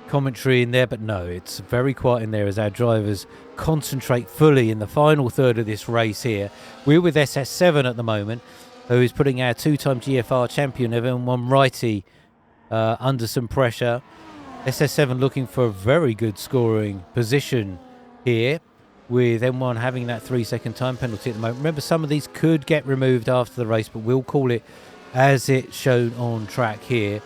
commentary in there, but no, it's very quiet in there as our drivers concentrate fully in the final third of this race here. We're with SS7 at the moment, who is putting our 2-time GFR champion M1 Righty under some pressure. SS7 looking for a very good scoring position here with M1 having that 3-second time penalty at the moment. Remember, some of these could get removed after the race, but we'll call it as it's shown on track here.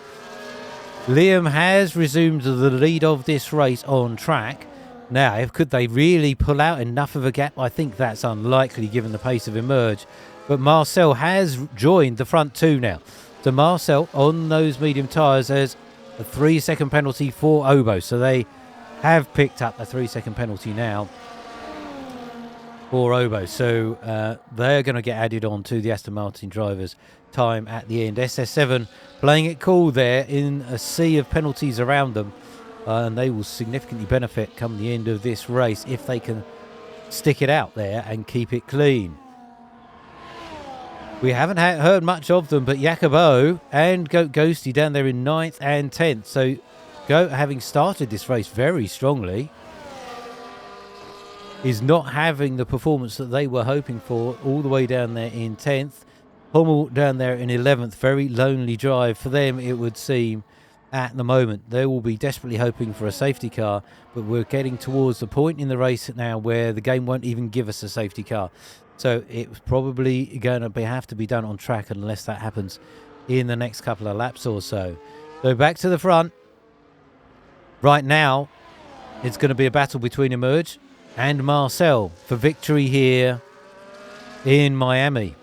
Liam has resumed the lead of this race on track. Now, could they really pull out enough of a gap? I think that's unlikely given the pace of Emerge. But Marcel has joined the front two now. So Marcel on those medium tyres has a 3-second penalty for Obo. So they have picked up a 3-second penalty now for Obo. So they're going to get added on to the Aston Martin drivers' time at the end. SS7 playing it cool there in a sea of penalties around them. And they will significantly benefit come the end of this race if they can stick it out there and keep it clean. We haven't heard much of them, but Jacobo and Goat Ghosty down there in 9th and 10th. So Goat, having started this race very strongly, is not having the performance that they were hoping for all the way down there in 10th. Hummel down there in 11th. Very lonely drive for them, it would seem. At the moment, they will be desperately hoping for a safety car, but we're getting towards the point in the race now where the game won't even give us a safety car. So it's probably going to have to be done on track unless that happens in the next couple of laps or so. So back to the front. Right now, it's going to be a battle between Emerge and Marcel for victory here in Miami.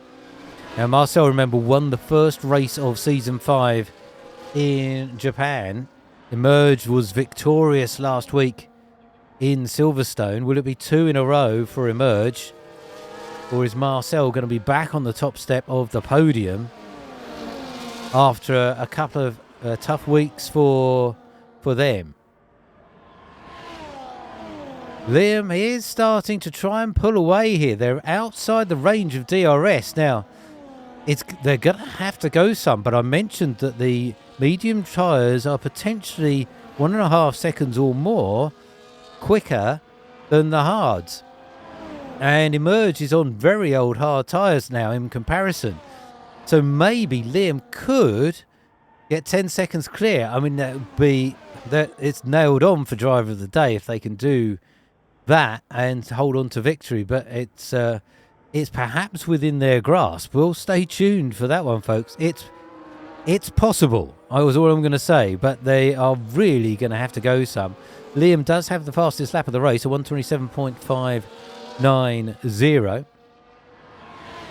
Now, Marcel, remember, won the first race of Season 5 in Japan. Emerge was victorious last week in Silverstone. Will it be 2 in a row for Emerge? Or is Marcel going to be back on the top step of the podium after a couple of tough weeks for them? Liam is starting to try and pull away here. They're outside the range of DRS. Now, they're going to have to go some, but I mentioned that the medium tyres are potentially 1.5 seconds or more quicker than the hards. And Emerge is on very old hard tyres now in comparison. So maybe Liam could get 10 seconds clear. I mean, it's nailed on for driver of the day if they can do that and hold on to victory. But it's perhaps within their grasp. We'll stay tuned for that one, folks. It's possible, was all I'm going to say, but they are really going to have to go some. Liam does have the fastest lap of the race, a 127.590.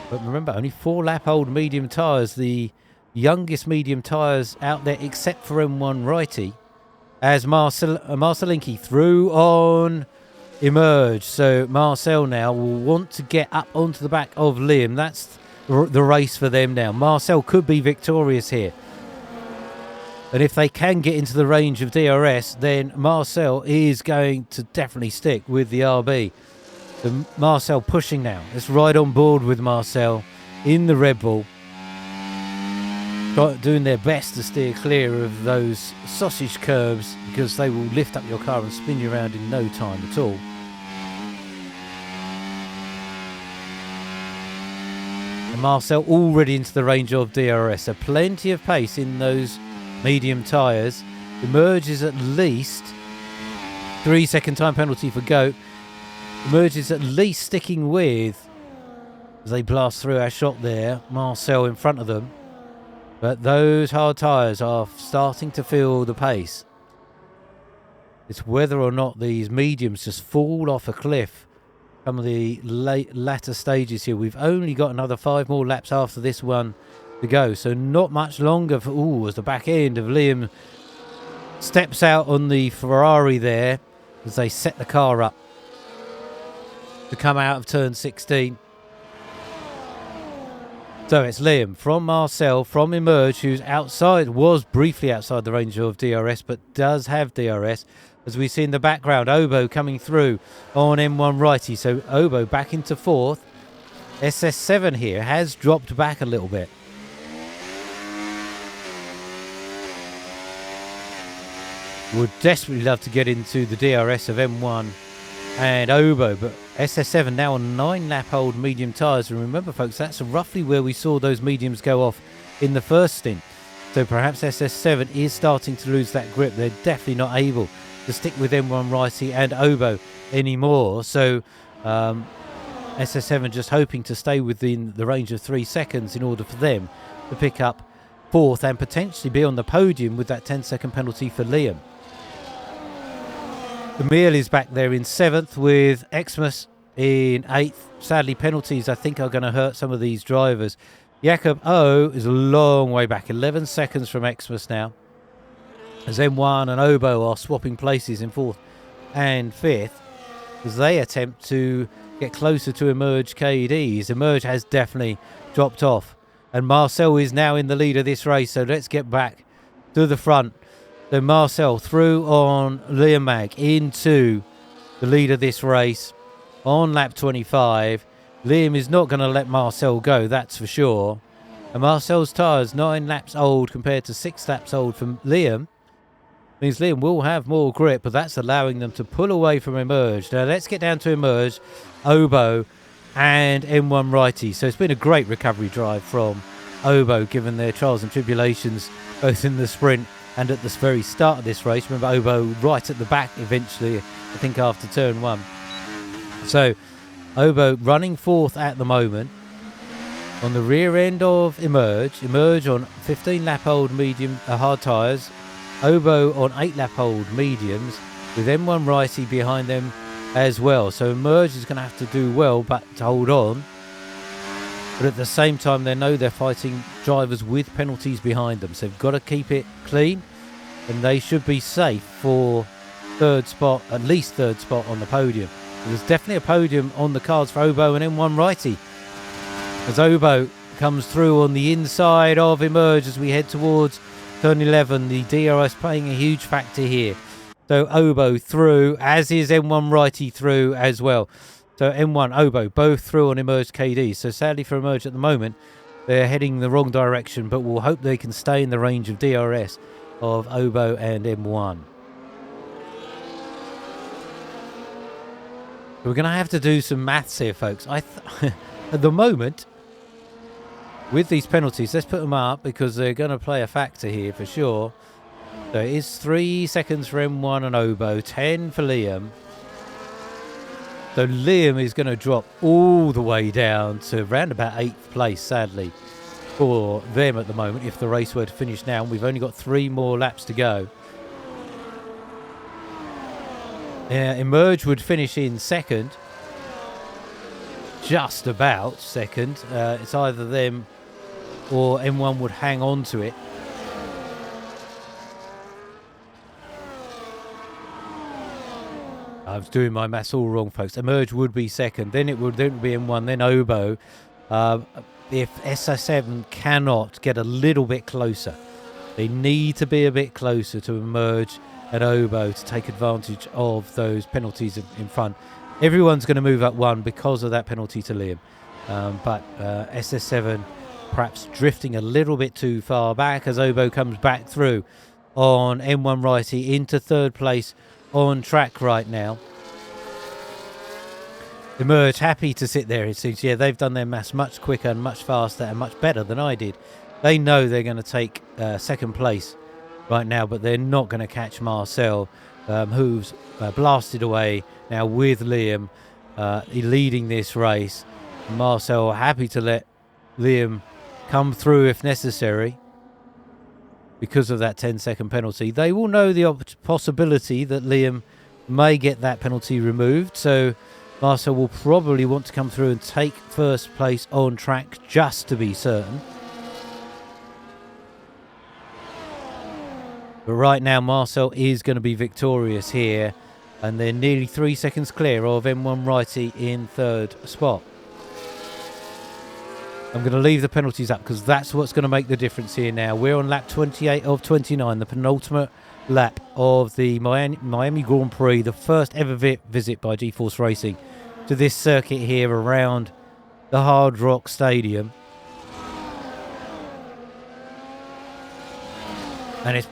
But remember, only 4-lap-old medium tyres, the youngest medium tyres out there except for M1 Righty, as Marcelinki through on Emerge. So Marcel now will want to get up onto the back of Liam. That's the race for them now. Marcel could be victorious here. And if they can get into the range of DRS, then Marcel is going to definitely stick with the RB. So Marcel pushing now. Let's ride on board with Marcel in the Red Bull. Doing their best to steer clear of those sausage curbs because they will lift up your car and spin you around in no time at all. And Marcel already into the range of DRS. So plenty of pace in those medium tyres. Emerges at least 3-second time penalty for Goat. Emerges at least sticking with as they blast through our shot there. Marcel in front of them. But those hard tyres are starting to feel the pace. It's whether or not these mediums just fall off a cliff. Some of the latter stages here. We've only got another 5 more laps after this one to go. So not much longer for... as the back end of Liam steps out on the Ferrari there as they set the car up to come out of turn 16. So it's Liam from Marcel, from Emerge, who's was briefly outside the range of DRS, but does have DRS. As we see in the background, Obo coming through on M1 Righty. So Obo back into 4th. SS7 here has dropped back a little bit. Would desperately love to get into the DRS of M1 and Obo, but SS7 now on 9-lap-old medium tyres. And remember, folks, that's roughly where we saw those mediums go off in the first stint. So perhaps SS7 is starting to lose that grip. They're definitely not able to stick with M1 Righty and Obo anymore. So SS7 just hoping to stay within the range of 3 seconds in order for them to pick up 4th and potentially be on the podium with that 10-second penalty for Liam. Emil is back there in 7th with Xmas in 8th. Sadly, penalties I think are going to hurt some of these drivers. Jakob O is a long way back, 11 seconds from Xmas now, as M1 and Obo are swapping places in 4th and 5th as they attempt to get closer to Emerge KDs. Emerge has definitely dropped off, and Marcel is now in the lead of this race, so let's get back to the front. So Marcel through on Liam Mag into the lead of this race on lap 25. Liam is not going to let Marcel go, that's for sure. And Marcel's tyres 9 laps old compared to 6 laps old from Liam. Means Liam will have more grip, but that's allowing them to pull away from Emerge. Now let's get down to Emerge, Obo and M1 Righty. So it's been a great recovery drive from Obo given their trials and tribulations both in the sprint and at the very start of this race. Remember Obo right at the back eventually, I think after turn 1. So Obo running 4th at the moment on the rear end of Emerge. Emerge on 15 lap old medium hard tyres. Obo on 8 lap old mediums with M1 Righty behind them as well. So Emerge is going to have to do well but to hold on. But at the same time they know they're fighting drivers with penalties behind them. So they've got to keep it clean and they should be safe for 3rd spot, at least 3rd spot on the podium. There's definitely a podium on the cards for Obo and M1 Righty, as Obo comes through on the inside of Emerge as we head towards turn 11. The DRS playing a huge factor here. So Obo through, as is M1 Righty through as well. So M1, Obo, both through on Emerge KD. So sadly for Emerge at the moment, they're heading the wrong direction, but we'll hope they can stay in the range of DRS of Obo and M1. We're going to have to do some maths here, folks. At the moment, with these penalties, let's put them up because they're going to play a factor here for sure. So it is 3 seconds for M1 and Obo, 10 for Liam. So Liam is going to drop all the way down to around about 8th place, sadly, for them at the moment, if the race were to finish now. We've only got 3 more laps to go. Emerge would finish in 2nd. Just about 2nd. It's either them or M1 would hang on to it. I was doing my maths all wrong, folks. Emerge would be 2nd, then it would be M1, then Obo. If SS7 cannot get a little bit closer, they need to be a bit closer to Emerge and Obo to take advantage of those penalties in front. Everyone's going to move up 1 because of that penalty to Liam. But SS7 perhaps drifting a little bit too far back as Obo comes back through on M1 Righty into 3rd place on track right now. Emerge happy to sit there, it seems. Yeah, they've done their maths much quicker and much faster and much better than I did. They know they're going to take 2nd place right now, but they're not going to catch Marcel, who's blasted away now with Liam leading this race. Marcel happy to let Liam come through if necessary because of that 10-second penalty. They will know the possibility that Liam may get that penalty removed, so Marcel will probably want to come through and take 1st place on track just to be certain. But right now Marcel is going to be victorious here, and they're nearly 3 seconds clear of M1 Righty in 3rd spot. I'm going to leave the penalties up because that's what's going to make the difference here now. We're on lap 28 of 29, the penultimate lap of the Miami Grand Prix, the first ever visit by GeForce Racing to this circuit here around the Hard Rock Stadium. And it's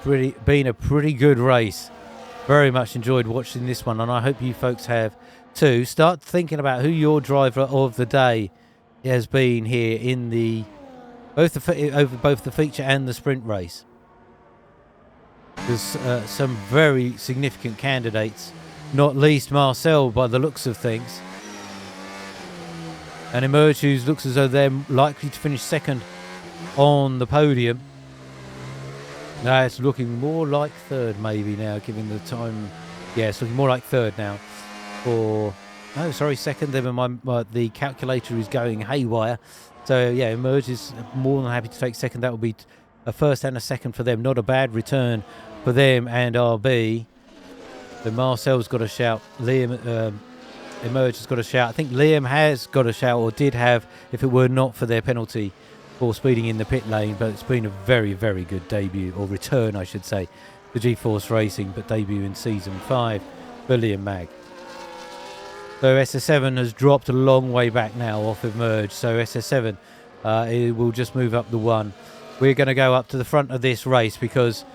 been a pretty good race. Very much enjoyed watching this one, and I hope you folks have too. Start thinking about who your driver of the day has been here in over both the feature and the sprint race. There's some very significant candidates, not least Marcel by the looks of things. And Emerge, who looks as though they're likely to finish second on the podium. Now it's looking more like third maybe now, given the time. Yeah, it's looking more like third now. Second. The calculator is going haywire. So yeah, Emerge is more than happy to take second. That will be a first and a second for them. Not a bad return for them and RB. So Marcel's got a shout. Liam, Emerge has got a shout. I think Liam has got a shout, or did have, if it were not for their penalty for speeding in the pit lane. But it's been a very, very good debut, or return, I should say, for G-Force Racing, but debut in Season 5 for Liam Mag. So SS7 has dropped a long way back now off Emerge. So SS7 it will just move up the one. We're going to go up to the front of this race because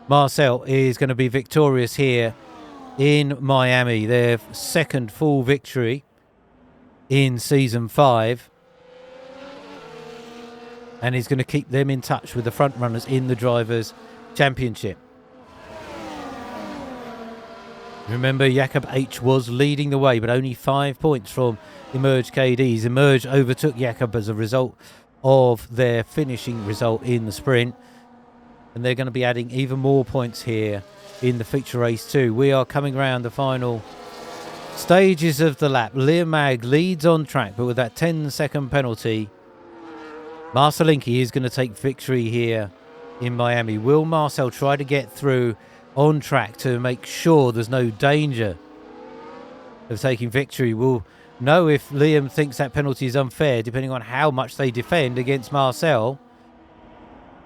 Marcel is going to be victorious here in Miami. Their second full victory in Season 5. And he's going to keep them in touch with the front runners in the Drivers' Championship. Remember, Jakob H was leading the way, but only 5 points from Emerge KDs. Emerge overtook Jakob as a result of their finishing result in the sprint. And they're going to be adding even more points here in the feature race too. We are coming around the final stages of the lap. Liam Mag leads on track, but with that 10-second penalty, Marcelinki is going to take victory here in Miami. Will Marcel try to get through on track to make sure there's no danger of taking victory? We'll know if Liam thinks that penalty is unfair, depending on how much they defend against Marcel.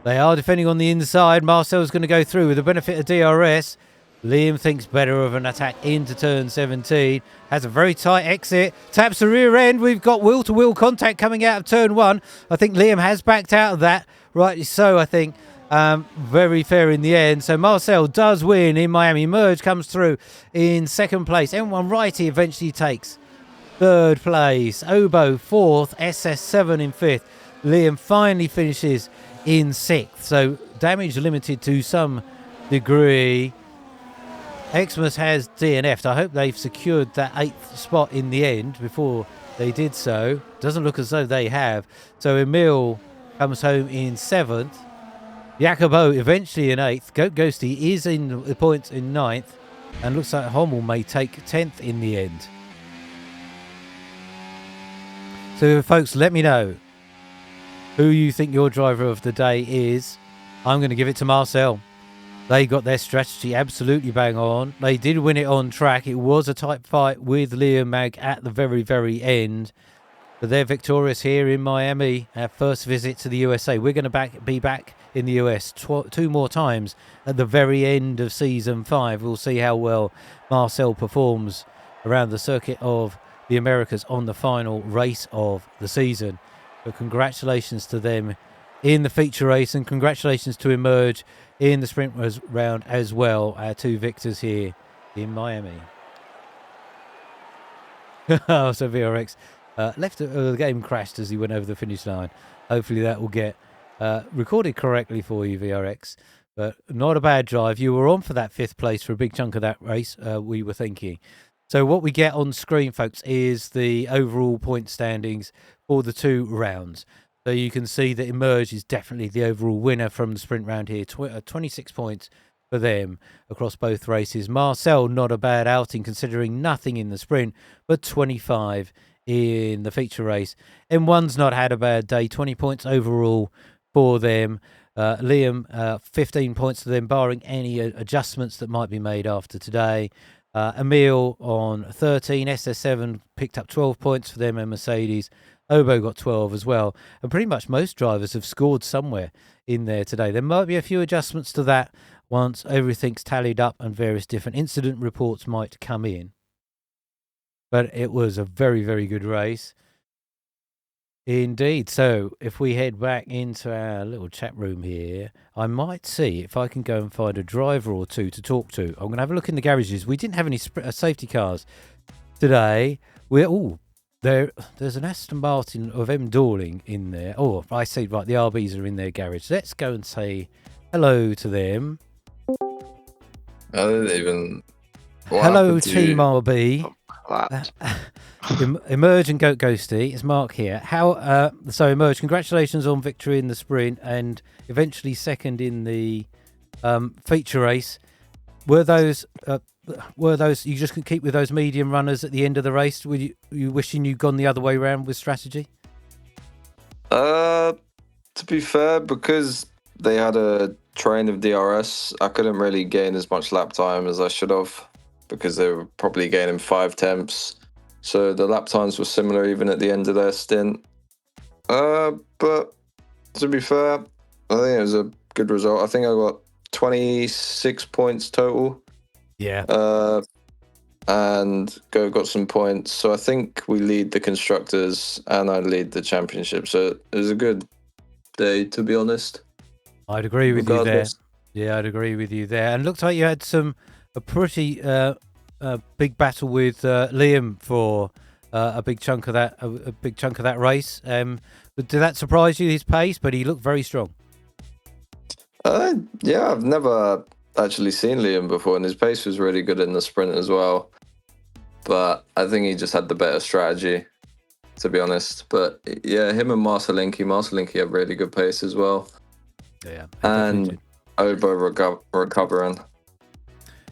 They are defending on the inside. Marcel's going to go through with the benefit of DRS. Liam thinks better of an attack into turn 17. Has a very tight exit. Taps the rear end. We've got wheel-to-wheel contact coming out of turn 1. I think Liam has backed out of that. Rightly so, I think. Very fair in the end. So Marcel does win in Miami. Merge comes through in second place. M1 Righty eventually takes third place. Obo fourth. SS7 in fifth. Liam finally finishes in sixth. So damage limited to some degree. Xmas has DNF'd. I hope they've secured that 8th spot in the end before they did so. Doesn't look as though they have. So Emil comes home in 7th. Jacobo eventually in 8th. Goat Ghosty is in the points in 9th. And looks like Hommel may take 10th in the end. So folks, let me know who you think your driver of the day is. I'm going to give it to Marcel. They got their strategy absolutely bang on. They did win it on track. It was a tight fight with Liam Mag at the very, very end. But they're victorious here in Miami. Our first visit to the USA. We're going to be back in the US 2 more times at the very end of Season 5. We'll see how well Marcel performs around the circuit of the Americas on the final race of the season. But congratulations to them in the feature race, and congratulations to Emerge in the sprint round as well. Our 2 victors here in Miami. So VRX left the game crashed as he went over the finish line. Hopefully that will get recorded correctly for you, VRX. But not a bad drive. You were on for that 5th place for a big chunk of that race, we were thinking. So what we get on screen, folks, is the overall point standings for the 2 rounds. So you can see that Emerge is definitely the overall winner from the sprint round here. 26 points for them across both races. Marcel, not a bad outing considering nothing in the sprint, but 25 in the feature race. M1's not had a bad day. 20 points overall for them. Liam, 15 points to them, barring any adjustments that might be made after today. Emil on 13. SS7 picked up 12 points for them, and Mercedes. Obo got 12 as well. And pretty much most drivers have scored somewhere in there today. There might be a few adjustments to that once everything's tallied up and various different incident reports might come in. But it was a very, very good race indeed. So if we head back into our little chat room here, I might see if I can go and find a driver or 2 to talk to. I'm going to have a look in the garages. We didn't have any safety cars today. There's an Aston Martin of M. Dorling in there. Oh, I see, right, the RBs are in their garage. Let's go and say hello to them. I didn't even... Hello, Team RB. Emerge and Goat Ghosty. It's Mark here. So Emerge, congratulations on victory in the sprint and eventually second in the feature race. Were those you just can keep with those medium runners at the end of the race? Were you wishing you'd gone the other way around with strategy? To be fair, because they had a train of DRS, I couldn't really gain as much lap time as I should have because they were probably gaining 5 temps. So the lap times were similar even at the end of their stint. But to be fair, I think it was a good result. I think I got 26 points total. Yeah. And Go got some points. So I think we lead the constructors and I lead the championship. So it was a good day, to be honest. I'd agree with you there. Yeah, I'd agree with you there. And it looked like you had a pretty big battle with Liam for a big chunk of that race. Did that surprise you, his pace? But he looked very strong. Yeah, I've never actually seen Liam before, and his pace was really good in the sprint as well. But I think he just had the better strategy, to be honest. But yeah, him and Marcelinki have really good pace as well. Yeah, and Obo recovering.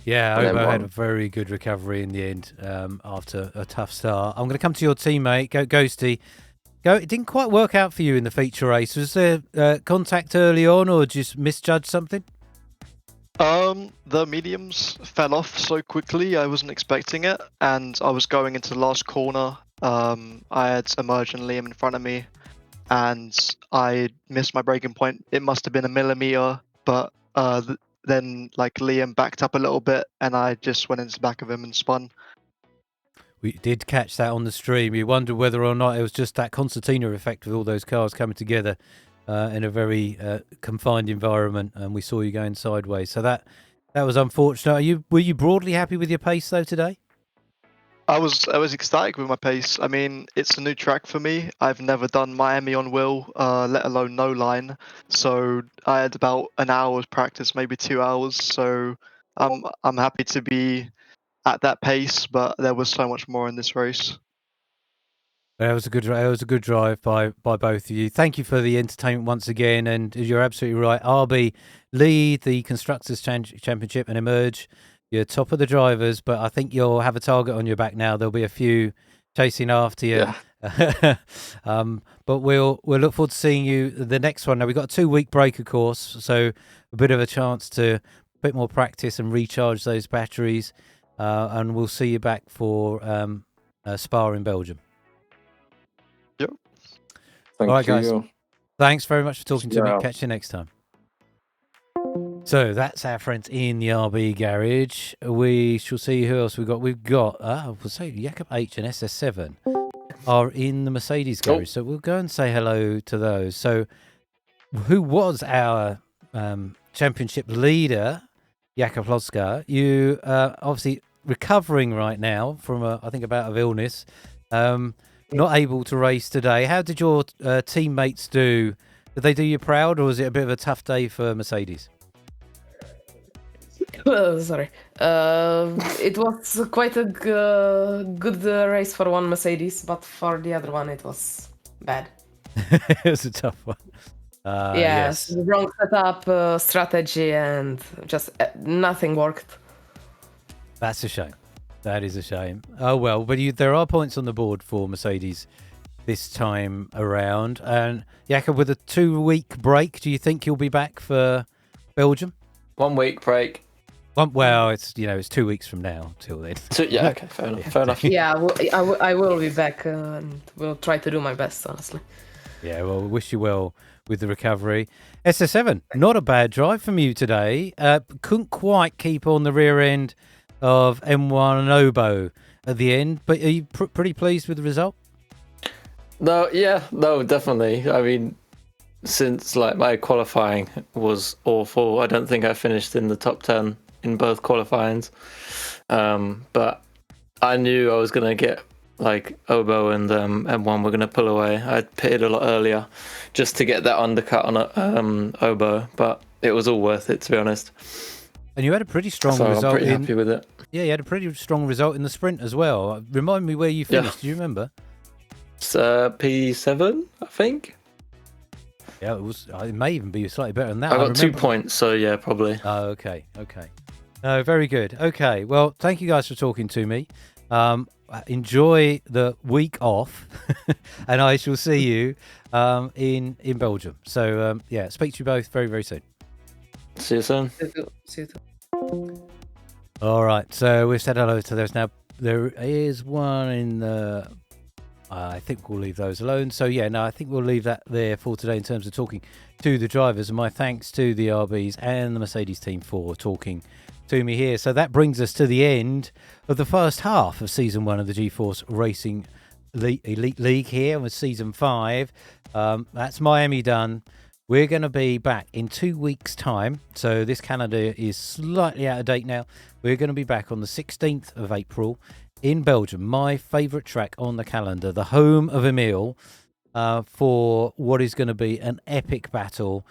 Yeah, Obo had a very good recovery in the end after a tough start. I'm going to come to your teammate, Ghosty. It didn't quite work out for you in the feature race. Was there contact early on or just misjudged something? The mediums fell off so quickly, I wasn't expecting it, and I was going into the last corner. I had Emerge and Liam in front of me, and I missed my braking point. It must have been a millimeter, but then Liam backed up a little bit, and I just went into the back of him and spun. We did catch that on the stream. You wondered whether or not it was just that concertina effect with all those cars coming together in a very confined environment, and we saw you going sideways. So that was unfortunate. Were you broadly happy with your pace though today? I was ecstatic with my pace. I mean, it's a new track for me. I've never done Miami on wheel, let alone no line. So I had about an hour's practice, maybe 2 hours. So I'm happy to be at that pace, but there was so much more in this race. It was a good drive by both of you. Thank you for the entertainment once again, and you're absolutely right. RB lead the Constructors' Championship and Emerge. You're top of the drivers, but I think you'll have a target on your back now. There'll be a few chasing after you. Yeah. But we'll look forward to seeing you the next one. Now, we've got a 2-week break, of course, so a bit of a chance to a bit more practice and recharge those batteries. And we'll see you back for Spa in Belgium. Yep. All right, guys. Thanks very much for talking to me. Catch you next time. So that's our friends in the RB garage. We shall see who else we've got. We'll say Jakob H and SS7 are in the Mercedes garage. So we'll go and say hello to those. So who was our championship leader, Jakob Loska? You obviously recovering right now from I think a bout of illness. Not able to race today. How did your teammates do? Did they do you proud, or was it a bit of a tough day for Mercedes? Sorry. It was quite a good race for one Mercedes, but for the other one it was bad. It was a tough one. Yes, wrong setup, strategy, and just nothing worked. That's a shame. That is a shame. Oh well, but there are points on the board for Mercedes this time around. And Jakob, with a 2-week break, do you think you'll be back for Belgium? 1 week break. Well, it's 2 weeks from now till then. Yeah, okay, fair enough. Fair enough. Yeah, I will be back and will try to do my best, honestly. Yeah, well, we wish you well with the recovery. SS7, not a bad drive from you today. Couldn't quite keep on the rear end of M1 and Obo at the end, but are you pretty pleased with the result? No, definitely. I mean, since my qualifying was awful, I don't think I finished in the top 10 in both qualifyings. But I knew I was going to get Obo and M1 were going to pull away. I pitted a lot earlier just to get that undercut on Obo, but it was all worth it, to be honest. And you had a pretty strong So I'm result pretty in. happy with it. Yeah, you had a pretty strong result in the sprint as well. Remind me where you Yeah. finished. Do you remember? It's P7, I think. Yeah, it was. It may even be slightly better than that. I got 2 remember- points, so yeah, probably. Oh, okay. No, very good. Okay, well, thank you guys for talking to me. Enjoy the week off, and I shall see you in Belgium. So yeah, speak to you both very, very soon. See you soon. See you too. All right, so we've said hello to those now. There is one in the. I think we'll leave those alone. So yeah, no, I think we'll leave that there for today in terms of talking to the drivers. And my thanks to the RBs and the Mercedes team for talking to me here. So that brings us to the end of the first half of season 1 of the G-Force Racing Elite League here with season 5. That's Miami done. We're going to be back in 2 weeks' time. So this calendar is slightly out of date now. We're going to be back on the 16th of April in Belgium, my favourite track on the calendar, the home of Emile, for what is going to be an epic battle.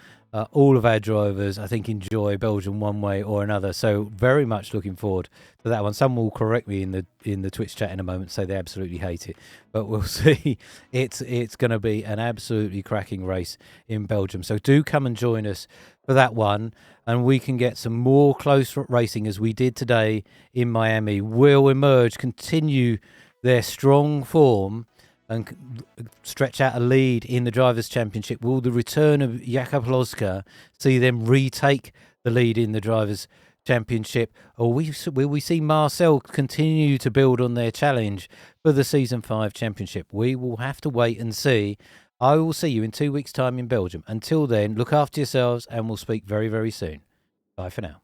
All of our drivers, I think, enjoy Belgium one way or another. So very much looking forward to that one. Some will correct me in the Twitch chat in a moment, say they absolutely hate it, but we'll see. It's going to be an absolutely cracking race in Belgium. So do come and join us for that one, and we can get some more close racing as we did today in Miami. Will Emerge continue their strong form and stretch out a lead in the Drivers' Championship? Will the return of Jakub Lozka see them retake the lead in the Drivers' Championship? Or will we see Marcel continue to build on their challenge for the Season 5 Championship? We will have to wait and see. I will see you in 2 weeks' time in Belgium. Until then, look after yourselves and we'll speak very, very soon. Bye for now.